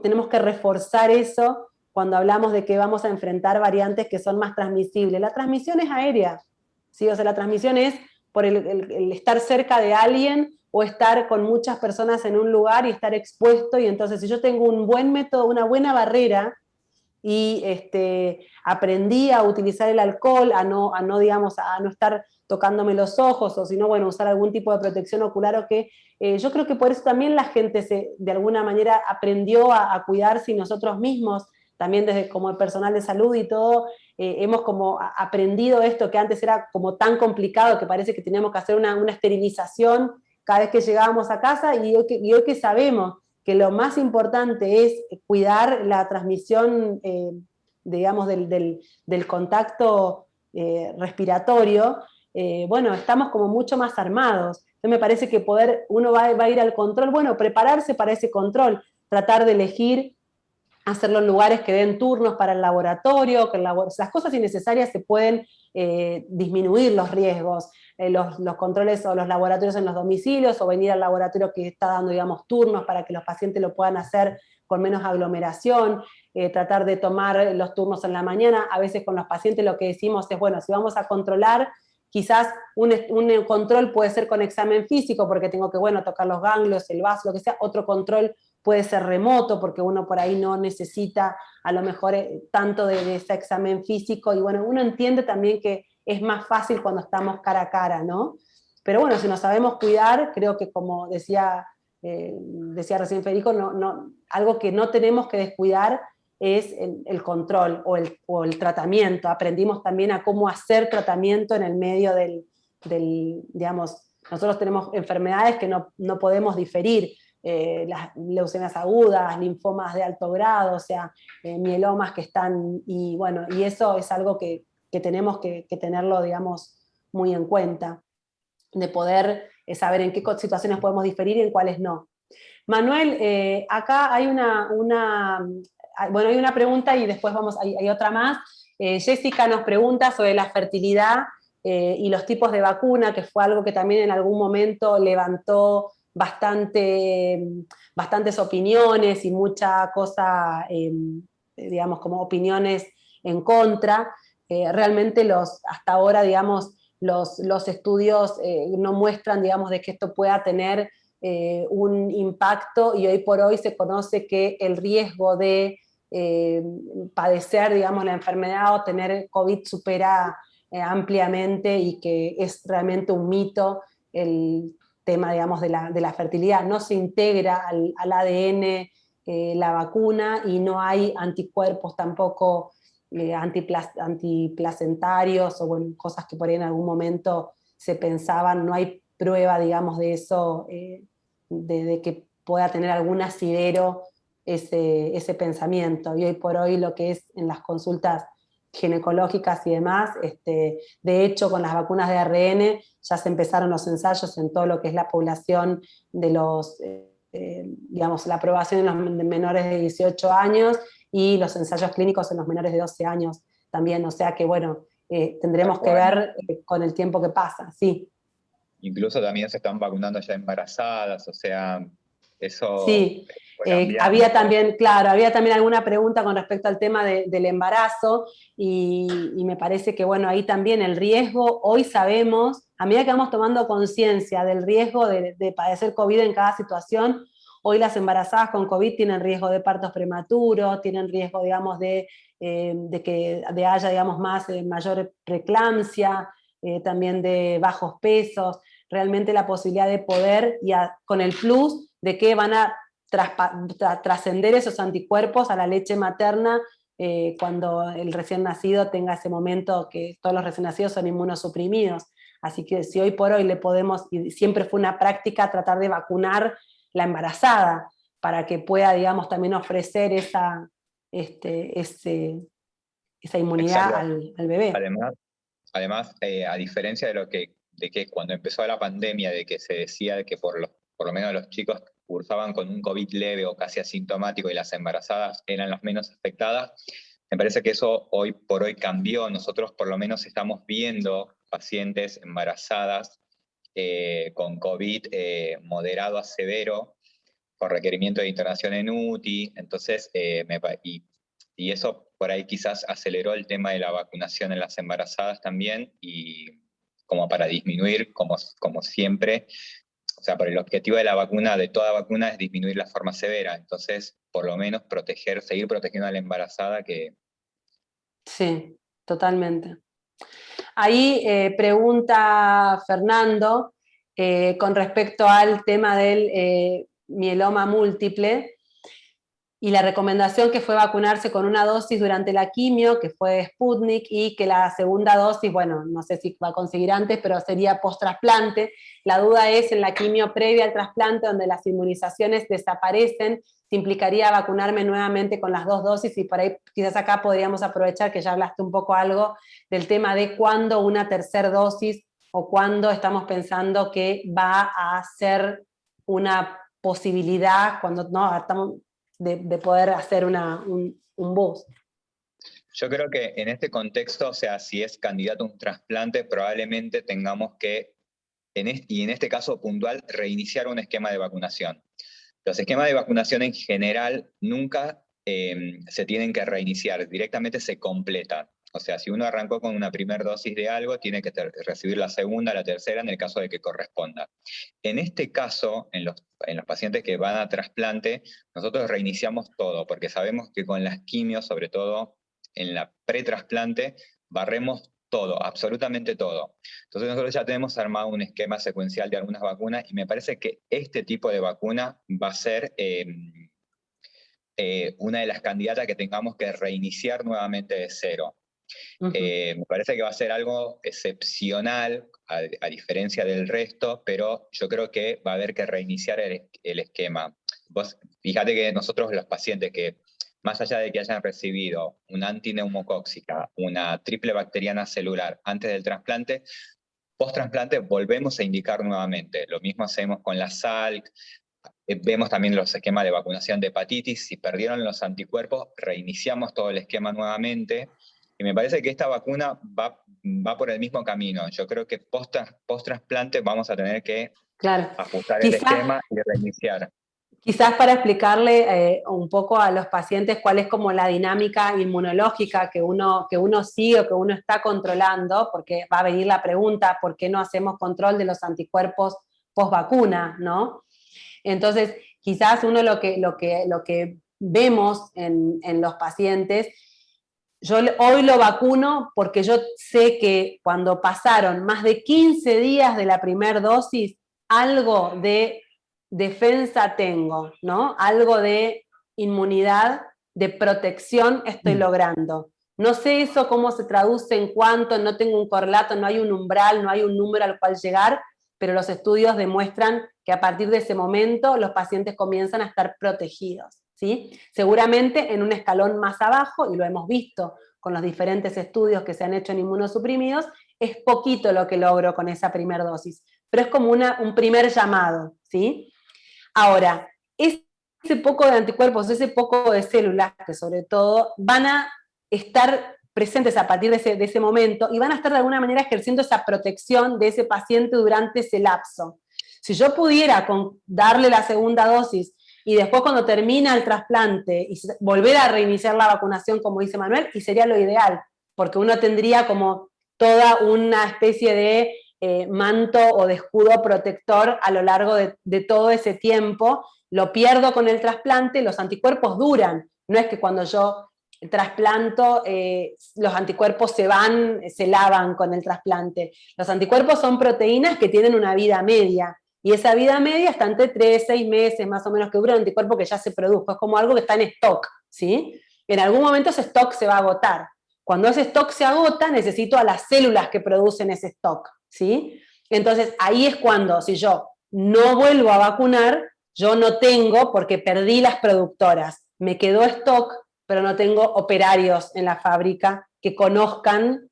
tenemos que reforzar eso cuando hablamos de que vamos a enfrentar variantes que son más transmisibles. La transmisión es aérea, ¿sí? O sea, la transmisión es por el estar cerca de alguien o estar con muchas personas en un lugar y estar expuesto, y entonces si yo tengo un buen método, una buena barrera, y aprendí a utilizar el alcohol, digamos, a no estar tocándome los ojos, o si no, bueno, usar algún tipo de protección ocular, o que yo creo que por eso también la gente de alguna manera aprendió a cuidarse, y nosotros mismos, también desde como el personal de salud y todo, hemos como aprendido esto que antes era como tan complicado, que parece que teníamos que hacer una esterilización cada vez que llegábamos a casa, y hoy que sabemos que lo más importante es cuidar la transmisión, digamos, del contacto respiratorio, bueno, estamos como mucho más armados. Entonces me parece que uno va a ir al control, bueno, prepararse para ese control, tratar de elegir hacerlo en lugares que den turnos para el laboratorio, que las cosas innecesarias se pueden disminuir los riesgos, los controles o los laboratorios en los domicilios, o venir al laboratorio que está dando, digamos, turnos para que los pacientes lo puedan hacer con menos aglomeración, tratar de tomar los turnos en la mañana. A veces con los pacientes lo que decimos es, bueno, si vamos a controlar, quizás un control puede ser con examen físico, porque tengo que, bueno, tocar los ganglios, el vaso, lo que sea. Otro control puede ser remoto, porque uno por ahí no necesita a lo mejor tanto de ese examen físico, y bueno, uno entiende también que es más fácil cuando estamos cara a cara, ¿no? Pero bueno, si nos sabemos cuidar, creo que como decía recién Federico, algo que no tenemos que descuidar es el control o el tratamiento. Aprendimos también a cómo hacer tratamiento en el medio digamos, nosotros tenemos enfermedades que no podemos diferir, las leucemias agudas, linfomas de alto grado, o sea, mielomas que están, y bueno, y eso es algo que tenemos que tenerlo, digamos, muy en cuenta, de poder saber en qué situaciones podemos diferir y en cuáles no. Manuel, acá hay hay una pregunta, y después hay otra más. Jessica nos pregunta sobre la fertilidad y los tipos de vacuna, que fue algo que también en algún momento levantó bastantes opiniones y mucha cosa, digamos, como opiniones en contra. Realmente hasta ahora, digamos, los estudios no muestran, digamos, de que esto pueda tener un impacto, y hoy por hoy se conoce que el riesgo de padecer, digamos, la enfermedad o tener COVID supera ampliamente, y que es realmente un mito el tema, digamos, de la fertilidad. No se integra al ADN la vacuna, y no hay anticuerpos tampoco antiplacentarios, o bueno, cosas que por ahí en algún momento se pensaban. No hay prueba, digamos, de eso, de que pueda tener algún asidero ese pensamiento. Y hoy por hoy lo que es en las consultas ginecológicas y demás, de hecho con las vacunas de ARN ya se empezaron los ensayos en todo lo que es la población de los, digamos, la aprobación en los menores de 18 años, y los ensayos clínicos en los menores de 12 años también, o sea que bueno, tendremos que ver con el tiempo que pasa, sí. Incluso también se están vacunando ya embarazadas, o sea, eso sí. Había también alguna pregunta con respecto al tema del embarazo, y me parece que bueno, ahí también el riesgo, hoy sabemos, a medida que vamos tomando conciencia del riesgo de padecer COVID en cada situación, hoy las embarazadas con COVID tienen riesgo de partos prematuros, tienen riesgo, digamos, de que haya, digamos, mayor preeclampsia, también de bajos pesos. Realmente la posibilidad de poder, con el plus de que van a trascender esos anticuerpos a la leche materna, cuando el recién nacido tenga ese momento, que todos los recién nacidos son inmunosuprimidos. Así que si hoy por hoy le podemos, y siempre fue una práctica tratar de vacunar la embarazada, para que pueda, digamos, también ofrecer esa inmunidad Exacto. al bebé. Además, a diferencia de que cuando empezó la pandemia, de que se decía que por lo menos los chicos cursaban con un COVID leve o casi asintomático y las embarazadas eran las menos afectadas, me parece que eso hoy por hoy cambió. Nosotros por lo menos estamos viendo pacientes embarazadas con COVID moderado a severo, con requerimiento de internación en UTI, entonces, y eso por ahí quizás aceleró el tema de la vacunación en las embarazadas también, y como para disminuir, como siempre, o sea, por el objetivo de la vacuna, de toda vacuna, es disminuir la forma severa, entonces, por lo menos seguir protegiendo a la embarazada que... Sí, totalmente. Ahí pregunta Fernando con respecto al tema del mieloma múltiple y la recomendación que fue vacunarse con una dosis durante la quimio, que fue Sputnik, y que la segunda dosis, bueno, no sé si va a conseguir antes, pero sería post-trasplante. La duda es en la quimio previa al trasplante, donde las inmunizaciones desaparecen, si implicaría vacunarme nuevamente con las 2 dosis, y por ahí quizás acá podríamos aprovechar que ya hablaste un poco algo del tema de cuándo una tercera dosis o cuándo estamos pensando que va a ser una posibilidad, cuando no estamos de poder hacer un boost. Yo creo que en este contexto, o sea, si es candidato a un trasplante, probablemente tengamos que, y en este caso puntual, reiniciar un esquema de vacunación. Los esquemas de vacunación en general nunca se tienen que reiniciar, directamente se completan. O sea, si uno arrancó con una primera dosis de algo, tiene que recibir la segunda, la tercera, en el caso de que corresponda. En este caso, en los pacientes que van a trasplante, nosotros reiniciamos todo, porque sabemos que con las quimios, sobre todo en la pretrasplante, barremos todo, absolutamente todo. Entonces nosotros ya tenemos armado un esquema secuencial de algunas vacunas, y me parece que este tipo de vacuna va a ser una de las candidatas que tengamos que reiniciar nuevamente de cero. Me parece que va a ser algo excepcional, a diferencia del resto, pero yo creo que va a haber que reiniciar el esquema. Vos fíjate que nosotros, los pacientes que, más allá de que hayan recibido una antineumocóxica, una triple bacteriana celular antes del trasplante, post-trasplante volvemos a indicar nuevamente. Lo mismo hacemos con la SALC, vemos también los esquemas de vacunación de hepatitis. Si perdieron los anticuerpos, reiniciamos todo el esquema nuevamente. Y me parece que esta vacuna va por el mismo camino. Yo creo que post-trasplante vamos a tener que ajustar el esquema y reiniciar. Quizás para explicarle un poco a los pacientes cuál es como la dinámica inmunológica que uno sigue o que uno está controlando, porque va a venir la pregunta, ¿por qué no hacemos control de los anticuerpos post-vacuna, ¿no? Entonces, quizás uno lo que vemos en los pacientes, yo hoy lo vacuno porque yo sé que cuando pasaron más de 15 días de la primera dosis, algo de defensa tengo, ¿no? Algo de inmunidad, de protección estoy logrando. No sé eso cómo se traduce en cuánto, no tengo un correlato, no hay un umbral, no hay un número al cual llegar, pero los estudios demuestran que a partir de ese momento los pacientes comienzan a estar protegidos, ¿sí? Seguramente en un escalón más abajo, y lo hemos visto con los diferentes estudios que se han hecho en inmunosuprimidos, es poquito lo que logro con esa primera dosis, pero es como un primer llamado, ¿sí? Ahora, ese poco de anticuerpos, ese poco de células, que sobre todo van a estar presentes a partir de ese momento y van a estar de alguna manera ejerciendo esa protección de ese paciente durante ese lapso. Si yo pudiera darle la segunda dosis y después cuando termina el trasplante y volver a reiniciar la vacunación, como dice Manuel, y sería lo ideal, porque uno tendría como toda una especie de manto o de escudo protector a lo largo de todo ese tiempo. Lo pierdo con el trasplante, los anticuerpos duran, no es que cuando yo trasplanto los anticuerpos se lavan con el trasplante. Los anticuerpos son proteínas que tienen una vida media, y esa vida media está entre 3 y 6 meses más o menos que dura un anticuerpo que ya se produjo, es como algo que está en stock, ¿sí? En algún momento ese stock se va a agotar. Cuando ese stock se agota, necesito a las células que producen ese stock, ¿sí? Entonces, ahí es cuando, si yo no vuelvo a vacunar, yo no tengo, porque perdí las productoras, me quedó stock, pero no tengo operarios en la fábrica que conozcan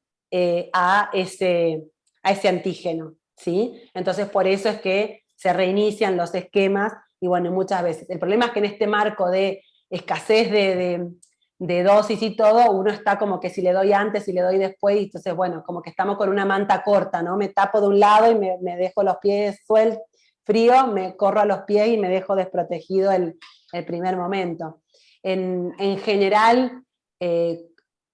a ese antígeno, ¿sí? Entonces por eso es que se reinician los esquemas, y bueno, muchas veces. El problema es que en este marco de escasez de dosis y todo, uno está como que si le doy antes, si le doy después, y entonces bueno, como que estamos con una manta corta, ¿no? Me tapo de un lado y me dejo los pies sueltos, frío, me corro a los pies y me dejo desprotegido el primer momento. En general,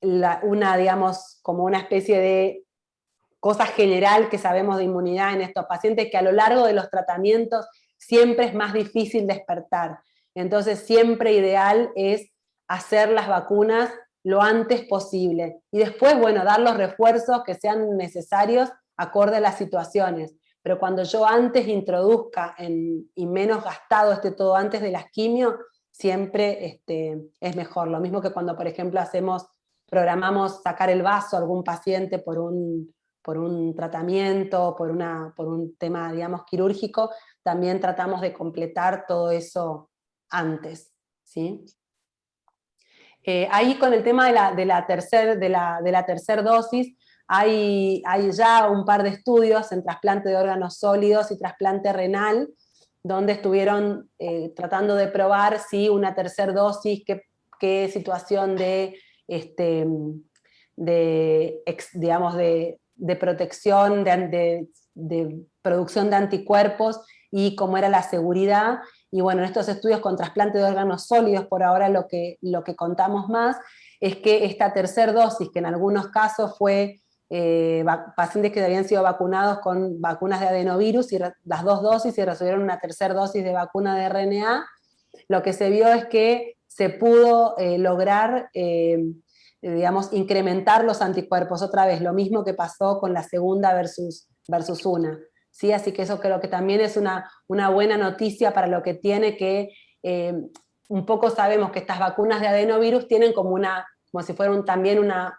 digamos, como una especie de cosa general que sabemos de inmunidad en estos pacientes, que a lo largo de los tratamientos siempre es más difícil despertar. Entonces siempre ideal es hacer las vacunas lo antes posible. Y después, bueno, dar los refuerzos que sean necesarios acorde a las situaciones. Pero cuando yo antes introduzca y menos gastado esté todo antes de las quimio, siempre es mejor. Lo mismo que cuando, por ejemplo, programamos sacar el vaso a algún paciente por un tratamiento, por un tema, digamos, quirúrgico, también tratamos de completar todo eso antes, ¿sí? Ahí con el tema de la tercer dosis, hay ya un par de estudios en trasplante de órganos sólidos y trasplante renal, donde estuvieron tratando de probar si una tercer dosis, qué situación digamos, de protección, de producción de anticuerpos, y cómo era la seguridad. Y bueno, en estos estudios con trasplante de órganos sólidos, por ahora lo que contamos más es que esta tercer dosis, que en algunos casos fue pacientes que habían sido vacunados con vacunas de adenovirus, y las 2 dosis, y recibieron una tercera dosis de vacuna de RNA, lo que se vio es que se pudo lograr, digamos, incrementar los anticuerpos. Otra vez, lo mismo que pasó con la segunda versus una. ¿Sí? Así que eso creo que también es una buena noticia para lo que tiene que, un poco sabemos que estas vacunas de adenovirus tienen como si fueran también una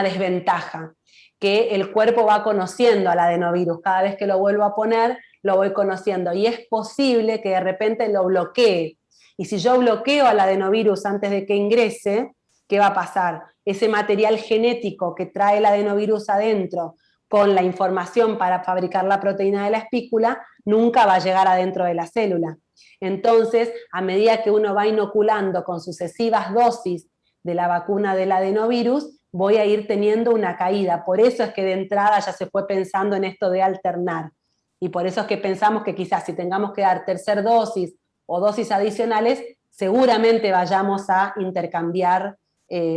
desventaja, que el cuerpo va conociendo al adenovirus. Cada vez que lo vuelvo a poner, lo voy conociendo, y es posible que de repente lo bloquee. Y si yo bloqueo al adenovirus antes de que ingrese, ¿qué va a pasar? Ese material genético que trae el adenovirus adentro, con la información para fabricar la proteína de la espícula, nunca va a llegar adentro de la célula. Entonces, a medida que uno va inoculando con sucesivas dosis de la vacuna del adenovirus, voy a ir teniendo una caída. Por eso es que de entrada ya se fue pensando en esto de alternar. Y por eso es que pensamos que quizás si tengamos que dar tercer dosis o dosis adicionales, seguramente vayamos a intercambiar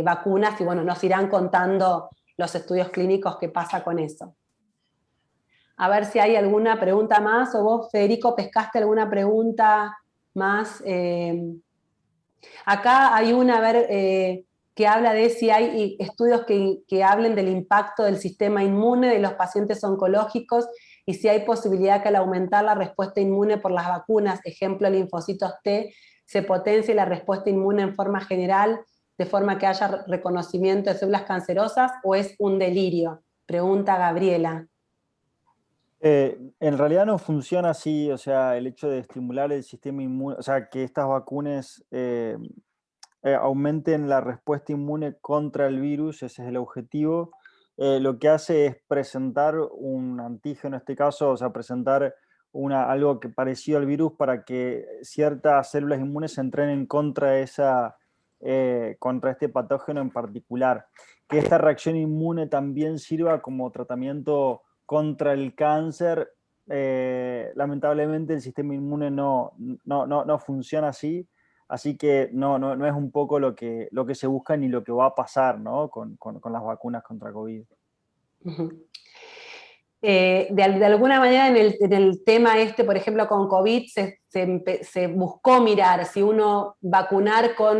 vacunas, y bueno, nos irán contando los estudios clínicos qué pasa con eso. A ver si hay alguna pregunta más, o vos, Federico, pescaste alguna pregunta más. Acá hay una, a ver, que habla de si hay estudios que hablen del impacto del sistema inmune de los pacientes oncológicos, y si hay posibilidad que al aumentar la respuesta inmune por las vacunas, ejemplo linfocitos T, se potencie la respuesta inmune en forma general, de forma que haya reconocimiento de células cancerosas, o es un delirio. Pregunta Gabriela. En realidad no funciona así, o sea, el hecho de estimular el sistema inmune, o sea, que estas vacunas aumenten la respuesta inmune contra el virus, ese es el objetivo. Lo que hace es presentar un antígeno, en este caso, o sea, presentar algo que parecido al virus, para que ciertas células inmunes se entrenen contra este patógeno en particular. Que esta reacción inmune también sirva como tratamiento contra el cáncer. Lamentablemente el sistema inmune no funciona así. Así que no es un poco lo que se busca ni lo que va a pasar, ¿no? con las vacunas contra COVID. De alguna manera en el tema por ejemplo, con COVID, se buscó mirar si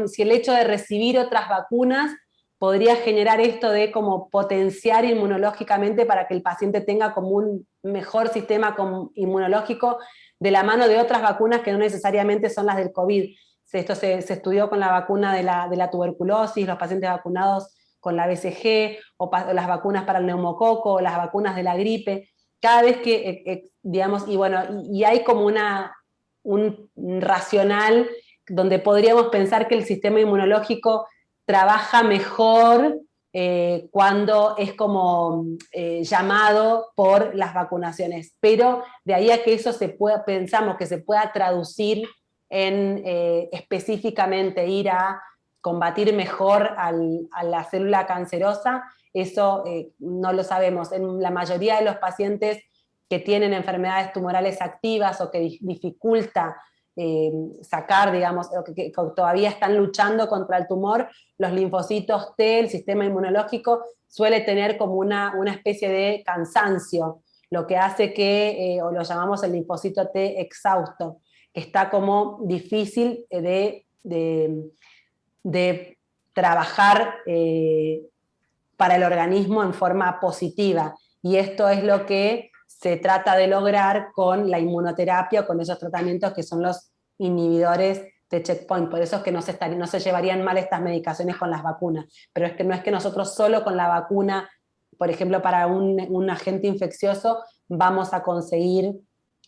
si el hecho de recibir otras vacunas podría generar esto de como potenciar inmunológicamente para que el paciente tenga como un mejor sistema inmunológico de la mano de otras vacunas que no necesariamente son las del COVID. Esto se estudió con la vacuna de la tuberculosis, los pacientes vacunados con la BCG, o las vacunas para el neumococo, o las vacunas de la gripe. Cada vez que, digamos, y bueno, y hay como un racional donde podríamos pensar que el sistema inmunológico trabaja mejor cuando es como llamado por las vacunaciones. Pero de ahí a que eso pensamos que se pueda traducir en específicamente ir a combatir mejor a la célula cancerosa, eso no lo sabemos. En la mayoría de los pacientes que tienen enfermedades tumorales activas o que dificulta sacar, digamos, o que todavía están luchando contra el tumor, los linfocitos T, el sistema inmunológico, suele tener como una especie de cansancio, lo que hace que, o lo llamamos el linfocito T exhausto, que está como difícil de trabajar para el organismo en forma positiva. Y esto es lo que se trata de lograr con la inmunoterapia, con esos tratamientos que son los inhibidores de checkpoint. Por eso es que no se llevarían mal estas medicaciones con las vacunas. Pero es que no es que nosotros solo con la vacuna, por ejemplo, para un agente infeccioso, vamos a conseguir,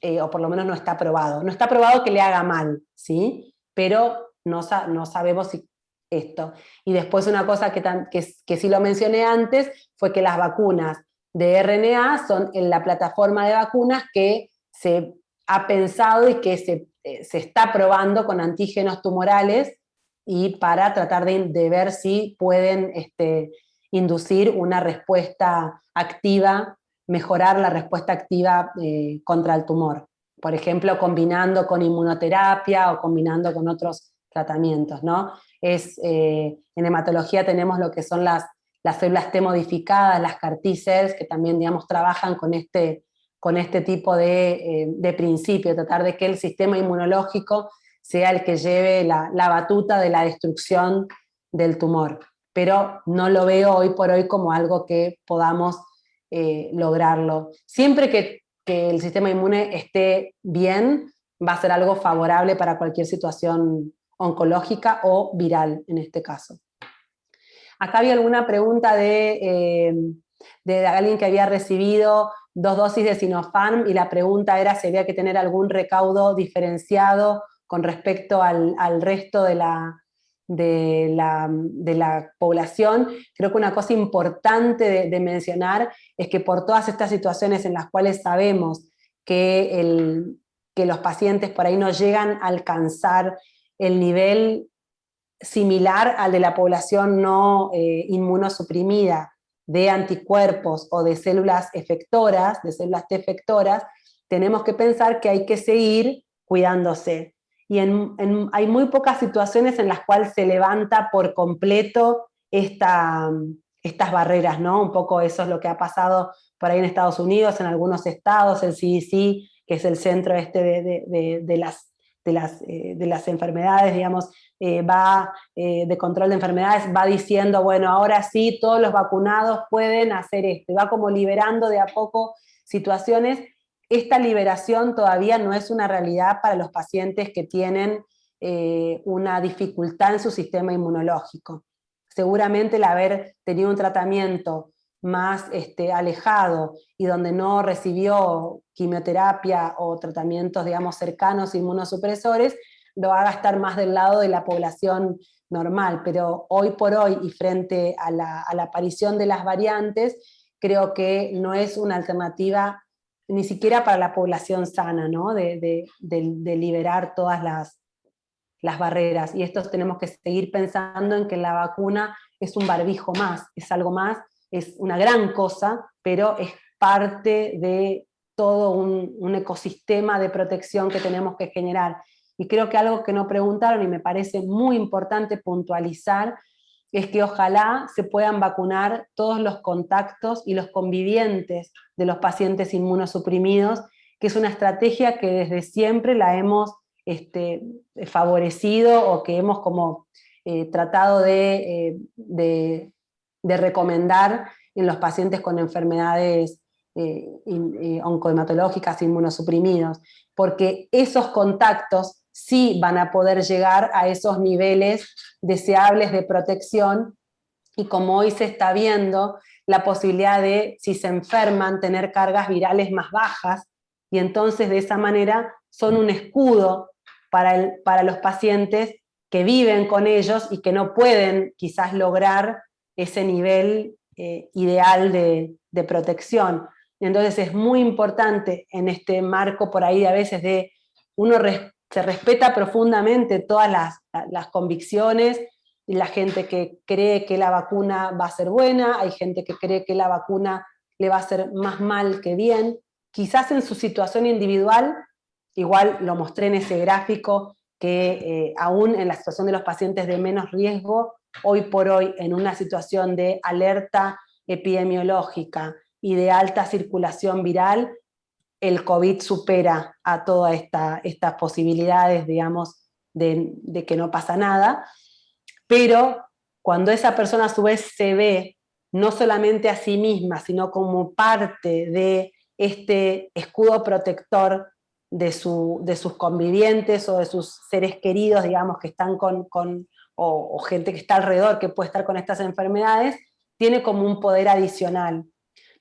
o por lo menos no está probado. No está probado que le haga mal, ¿sí? Pero no sabemos si esto. Y después una cosa que sí lo mencioné antes, fue que las vacunas de RNA son en la plataforma de vacunas que se ha pensado y que se está probando con antígenos tumorales y para tratar de ver si pueden inducir una respuesta activa, mejorar la respuesta activa contra el tumor. Por ejemplo, combinando con inmunoterapia o combinando con otros tratamientos, ¿no? En hematología tenemos lo que son las células T modificadas, las CAR T-cells, que también, digamos, trabajan con este tipo de principio, tratar de que el sistema inmunológico sea el que lleve la batuta de la destrucción del tumor. Pero no lo veo hoy por hoy como algo que podamos lograrlo. Siempre que el sistema inmune esté bien, va a ser algo favorable para cualquier situación oncológica o viral en este caso. Acá había alguna pregunta de alguien que había recibido 2 dosis de Sinopharm y la pregunta era si había que tener algún recaudo diferenciado con respecto al resto de la población. Creo que una cosa importante de mencionar es que por todas estas situaciones en las cuales sabemos que los pacientes por ahí no llegan a alcanzar el nivel similar al de la población no inmunosuprimida de anticuerpos o de células efectoras, de células T efectoras, tenemos que pensar que hay que seguir cuidándose. Y hay muy pocas situaciones en las cuales se levanta por completo estas barreras, ¿no? Un poco eso es lo que ha pasado por ahí en Estados Unidos, en algunos estados, el CDC, que es el centro de las enfermedades, digamos, de control de enfermedades, va diciendo, bueno, ahora sí, todos los vacunados pueden hacer esto, y va como liberando de a poco situaciones. Esta liberación todavía no es una realidad para los pacientes que tienen una dificultad en su sistema inmunológico. Seguramente el haber tenido un tratamiento más alejado y donde no recibió quimioterapia o tratamientos, digamos, cercanos inmunosupresores, lo haga estar más del lado de la población normal, pero hoy por hoy y frente a la aparición de las variantes, creo que no es una alternativa ni siquiera para la población sana, ¿no? de liberar todas las barreras, y esto tenemos que seguir pensando en que la vacuna es un barbijo más, es algo más, es una gran cosa, pero es parte de todo un ecosistema de protección que tenemos que generar. Y creo que algo que no preguntaron y me parece muy importante puntualizar es que ojalá se puedan vacunar todos los contactos y los convivientes de los pacientes inmunosuprimidos, que es una estrategia que desde siempre la hemos favorecido o que hemos como tratado de recomendar en los pacientes con enfermedades oncohematológicas inmunosuprimidos, porque esos contactos sí van a poder llegar a esos niveles deseables de protección, y como hoy se está viendo, la posibilidad de, si se enferman, tener cargas virales más bajas, y entonces de esa manera son un escudo para los pacientes que viven con ellos y que no pueden quizás lograr ese nivel ideal de protección. Entonces es muy importante en este marco por ahí a veces de uno se respeta profundamente todas las convicciones, y la gente que cree que la vacuna va a ser buena, hay gente que cree que la vacuna le va a hacer más mal que bien, quizás en su situación individual, igual lo mostré en ese gráfico, que aún en la situación de los pacientes de menos riesgo, hoy por hoy en una situación de alerta epidemiológica y de alta circulación viral, el COVID supera a todas estas posibilidades, digamos, de que no pasa nada, pero cuando esa persona a su vez se ve no solamente a sí misma, sino como parte de este escudo protector de sus convivientes o de sus seres queridos, digamos, que están o gente que está alrededor, que puede estar con estas enfermedades, tiene como un poder adicional.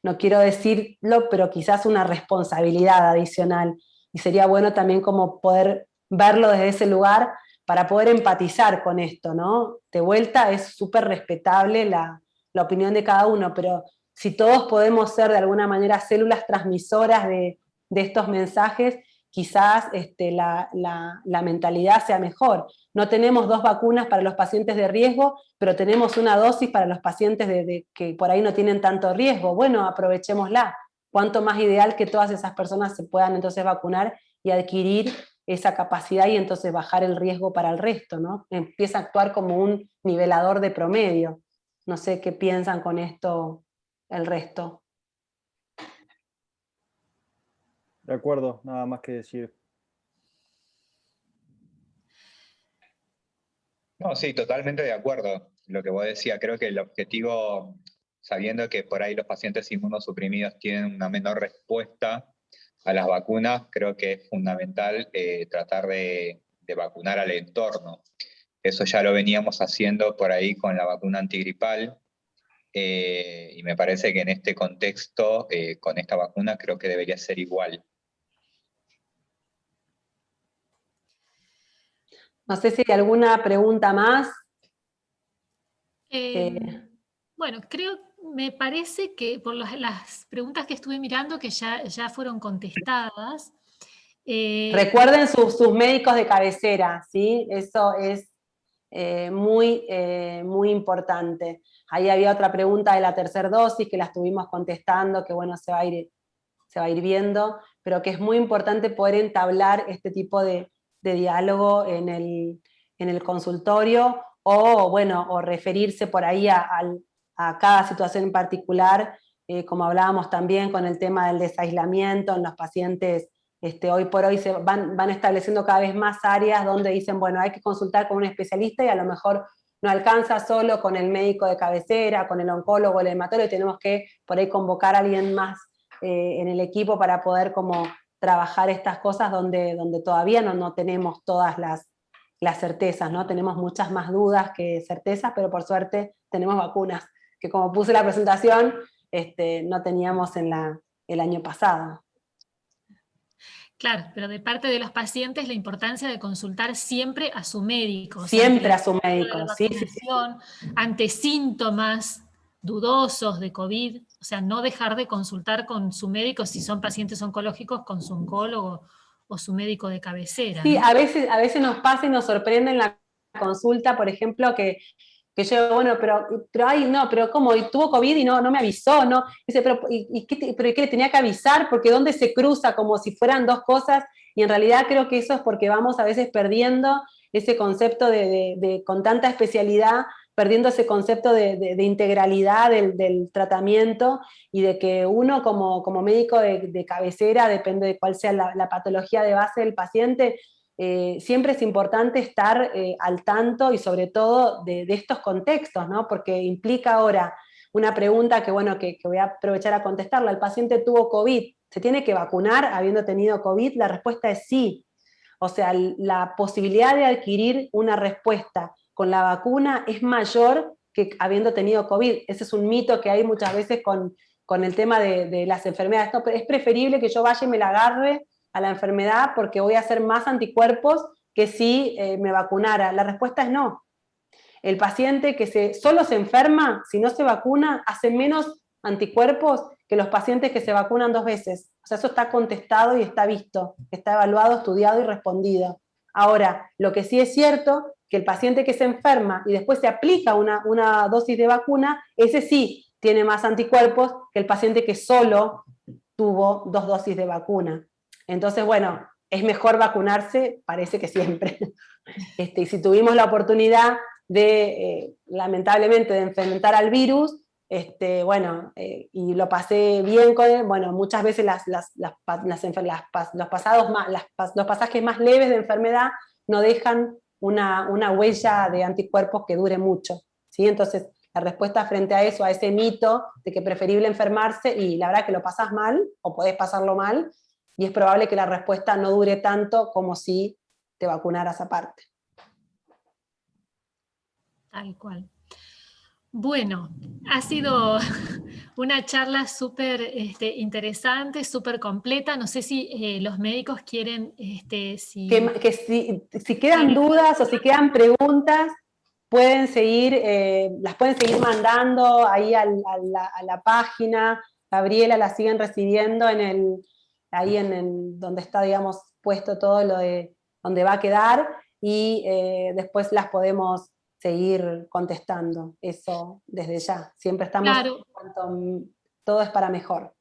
No quiero decirlo, pero quizás una responsabilidad adicional. Y sería bueno también como poder verlo desde ese lugar para poder empatizar con esto, ¿no? De vuelta es súper respetable la opinión de cada uno, pero si todos podemos ser de alguna manera células transmisoras de estos mensajes, quizás la mentalidad sea mejor. No tenemos 2 vacunas para los pacientes de riesgo, pero tenemos una dosis para los pacientes que por ahí no tienen tanto riesgo. Bueno, aprovechémosla. Cuánto más ideal que todas esas personas se puedan entonces vacunar y adquirir esa capacidad y entonces bajar el riesgo para el resto, ¿no? Empieza a actuar como un nivelador de promedio. No sé qué piensan con esto el resto. De acuerdo, nada más que decir. No, sí, totalmente de acuerdo. Lo que vos decías, creo que el objetivo, sabiendo que por ahí los pacientes inmunosuprimidos tienen una menor respuesta a las vacunas, creo que es fundamental tratar de vacunar al entorno. Eso ya lo veníamos haciendo por ahí con la vacuna antigripal, y me parece que en este contexto, con esta vacuna, creo que debería ser igual. No sé si hay alguna pregunta más. Bueno, me parece que por las preguntas que estuve mirando que ya fueron contestadas. Recuerden sus médicos de cabecera, ¿sí? Eso es muy importante. Ahí había otra pregunta de la tercera dosis que la estuvimos contestando, que bueno, se va a ir viendo, pero que es muy importante poder entablar este tipo de diálogo en el consultorio, o bueno, o referirse por ahí a cada situación en particular, como hablábamos también con el tema del desaislamiento en los pacientes. Hoy por hoy se van estableciendo cada vez más áreas donde dicen, bueno, hay que consultar con un especialista y a lo mejor no alcanza solo con el médico de cabecera, con el oncólogo, el hematólogo, tenemos que por ahí convocar a alguien más en el equipo para poder como trabajar estas cosas donde todavía no tenemos todas las certezas, ¿no? Tenemos muchas más dudas que certezas, pero por suerte tenemos vacunas, que como puse la presentación, no teníamos el año pasado. Claro, pero de parte de los pacientes la importancia de consultar siempre a su médico. Siempre a su médico, sí. Ante síntomas dudosos de COVID, o sea, no dejar de consultar con su médico si son pacientes oncológicos, con su oncólogo o su médico de cabecera. Sí, ¿no? a veces nos pasa y nos sorprende en la consulta, por ejemplo, que yo, bueno, pero ¿cómo? ¿Y tuvo COVID y no me avisó, ¿no? Dice, pero ¿qué le tenía que avisar? Porque ¿dónde se cruza? Como si fueran 2 cosas, y en realidad creo que eso es porque vamos a veces perdiendo ese concepto con tanta especialidad, perdiendo ese concepto de integralidad del tratamiento, y de que uno como médico de cabecera, depende de cuál sea la patología de base del paciente, siempre es importante estar al tanto y sobre todo de estos contextos, ¿no? Porque implica ahora una pregunta que voy a aprovechar a contestarla. ¿El paciente tuvo COVID? ¿Se tiene que vacunar habiendo tenido COVID? La respuesta es sí. O sea, la posibilidad de adquirir una respuesta con la vacuna es mayor que habiendo tenido COVID. Ese es un mito que hay muchas veces con el tema de las enfermedades. No, pero es preferible que yo vaya y me la agarre a la enfermedad porque voy a hacer más anticuerpos que si me vacunara? La respuesta es no. El paciente que solo se enferma, si no se vacuna, hace menos anticuerpos que los pacientes que se vacunan 2 veces. O sea, eso está contestado y está visto, está evaluado, estudiado y respondido. Ahora, lo que sí es cierto, que el paciente que se enferma y después se aplica una dosis de vacuna, ese sí tiene más anticuerpos que el paciente que solo tuvo 2 dosis de vacuna. Entonces, bueno, es mejor vacunarse, parece que siempre. Y si tuvimos la oportunidad de, lamentablemente, de enfrentar al virus, y lo pasé bien con él, bueno, muchas veces los pasajes más leves de enfermedad no dejan una huella de anticuerpos que dure mucho, ¿sí? Entonces, la respuesta frente a eso, a ese mito de que es preferible enfermarse, y la verdad que lo pasas mal, o podés pasarlo mal, y es probable que la respuesta no dure tanto como si te vacunaras aparte. Tal cual. Bueno, ha sido una charla súper interesante, súper completa. No sé si los médicos quieren... Si quedan dudas o si quedan preguntas, las pueden seguir mandando ahí a la página. Gabriela la siguen recibiendo ahí donde está, digamos, puesto todo lo de donde va a quedar, y después las podemos seguir contestando, eso desde ya. Siempre estamos, claro. Todo es para mejor.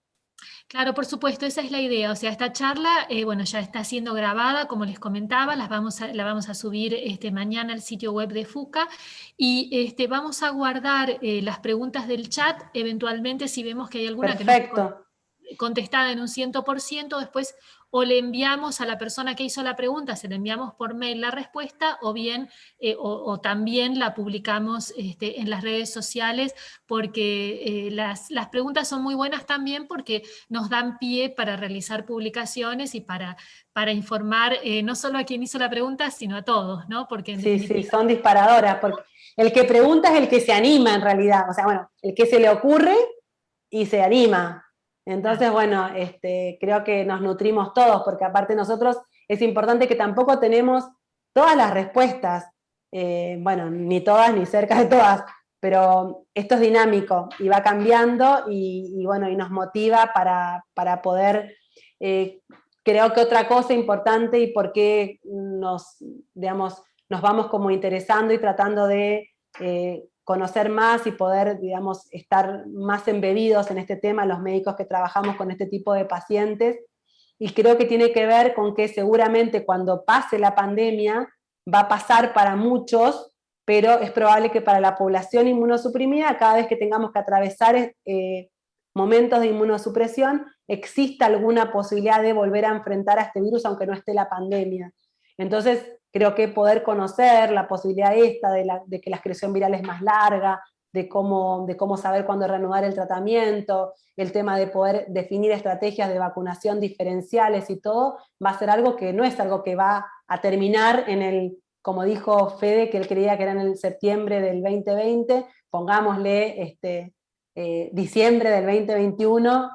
Claro, por supuesto, esa es la idea. O sea, esta charla, bueno, ya está siendo grabada, como les comentaba, la vamos a subir mañana al sitio web de FUCA, y vamos a guardar las preguntas del chat, eventualmente si vemos que hay alguna Perfecto. que no contestada en un 100%, después o le enviamos a la persona que hizo la pregunta, se le enviamos por mail la respuesta, o bien, o también la publicamos en las redes sociales, porque las preguntas son muy buenas también porque nos dan pie para realizar publicaciones y para informar no solo a quien hizo la pregunta, sino a todos, ¿no? Porque en definitiva... Sí, son disparadoras, porque el que pregunta es el que se anima en realidad, o sea, bueno, el que se le ocurre y se anima. Entonces, bueno, creo que nos nutrimos todos, porque aparte nosotros es importante que tampoco tenemos todas las respuestas, bueno, ni todas ni cerca de todas, pero esto es dinámico y va cambiando, y bueno, y nos motiva para poder, creo que otra cosa importante y por qué nos vamos como interesando y tratando de conocer más y poder, digamos, estar más embebidos en este tema, los médicos que trabajamos con este tipo de pacientes, y creo que tiene que ver con que seguramente cuando pase la pandemia va a pasar para muchos, pero es probable que para la población inmunosuprimida, cada vez que tengamos que atravesar momentos de inmunosupresión, exista alguna posibilidad de volver a enfrentar a este virus aunque no esté la pandemia. Entonces, creo que poder conocer la posibilidad de que la excreción viral es más larga, de cómo saber cuándo reanudar el tratamiento, el tema de poder definir estrategias de vacunación diferenciales y todo, va a ser algo que no es algo que va a terminar como dijo Fede, que él creía que era en el septiembre del 2020, pongámosle diciembre del 2021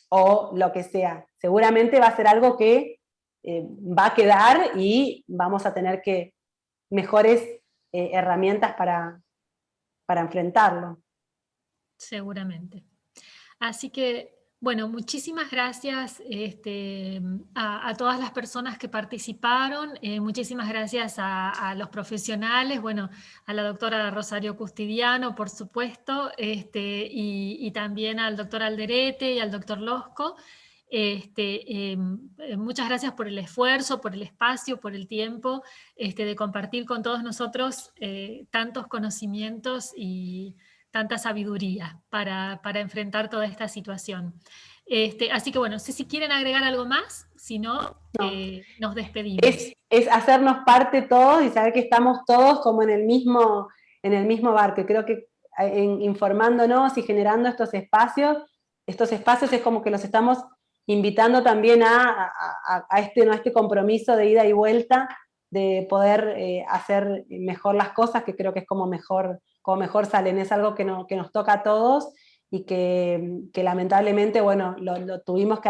o lo que sea. Seguramente va a ser algo que va a quedar, y vamos a tener mejores herramientas para enfrentarlo. Seguramente. Así que, bueno, muchísimas gracias a todas las personas que participaron, muchísimas gracias a los profesionales, bueno, a la doctora Rosario Custidiano, por supuesto, y también al doctor Alderete y al doctor Losco. Muchas gracias por el esfuerzo, por el espacio, por el tiempo de compartir con todos nosotros tantos conocimientos y tanta sabiduría para enfrentar toda esta situación. Así que bueno, no sé si quieren agregar algo más, si no, nos despedimos. Es hacernos parte todos y saber que estamos todos como en el mismo barco. Creo que informándonos y generando estos espacios es como que los estamos invitando también a este compromiso de ida y vuelta, de poder hacer mejor las cosas, que creo que es como mejor salen. Es algo que nos toca a todos, y que lamentablemente, bueno, lo tenemos que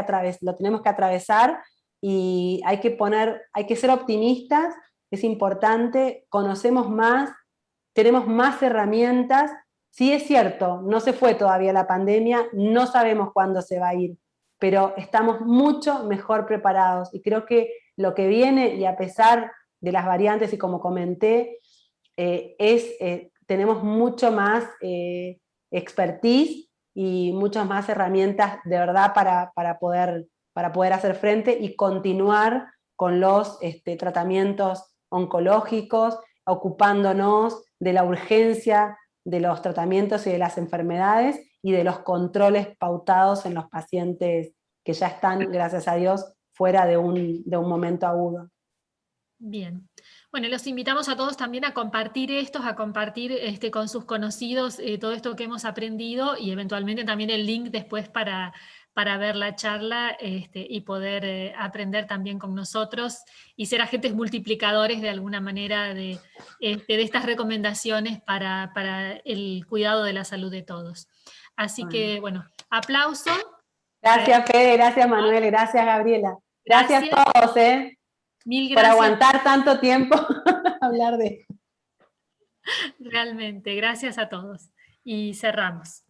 atravesar, y hay que ser optimistas es importante, conocemos más, tenemos más herramientas. Sí es cierto, no se fue todavía la pandemia, no sabemos cuándo se va a ir, pero estamos mucho mejor preparados, y creo que lo que viene, y a pesar de las variantes, y como comenté, tenemos mucho más expertise y muchas más herramientas de verdad para poder hacer frente y continuar con los tratamientos oncológicos, ocupándonos de la urgencia de los tratamientos y de las enfermedades y de los controles pautados en los pacientes que ya están, gracias a Dios, fuera de un momento agudo. Bien. Bueno, los invitamos a todos también a compartir a compartir con sus conocidos todo esto que hemos aprendido, y eventualmente también el link después para ver la charla y poder aprender también con nosotros y ser agentes multiplicadores de alguna manera de estas recomendaciones para el cuidado de la salud de todos. Así que, bueno, aplauso. Gracias, Fede, gracias, Manuel, gracias, Gabriela. Gracias a todos, Mil gracias. por aguantar tanto tiempo hablar de esto. Realmente, gracias a todos. Y cerramos.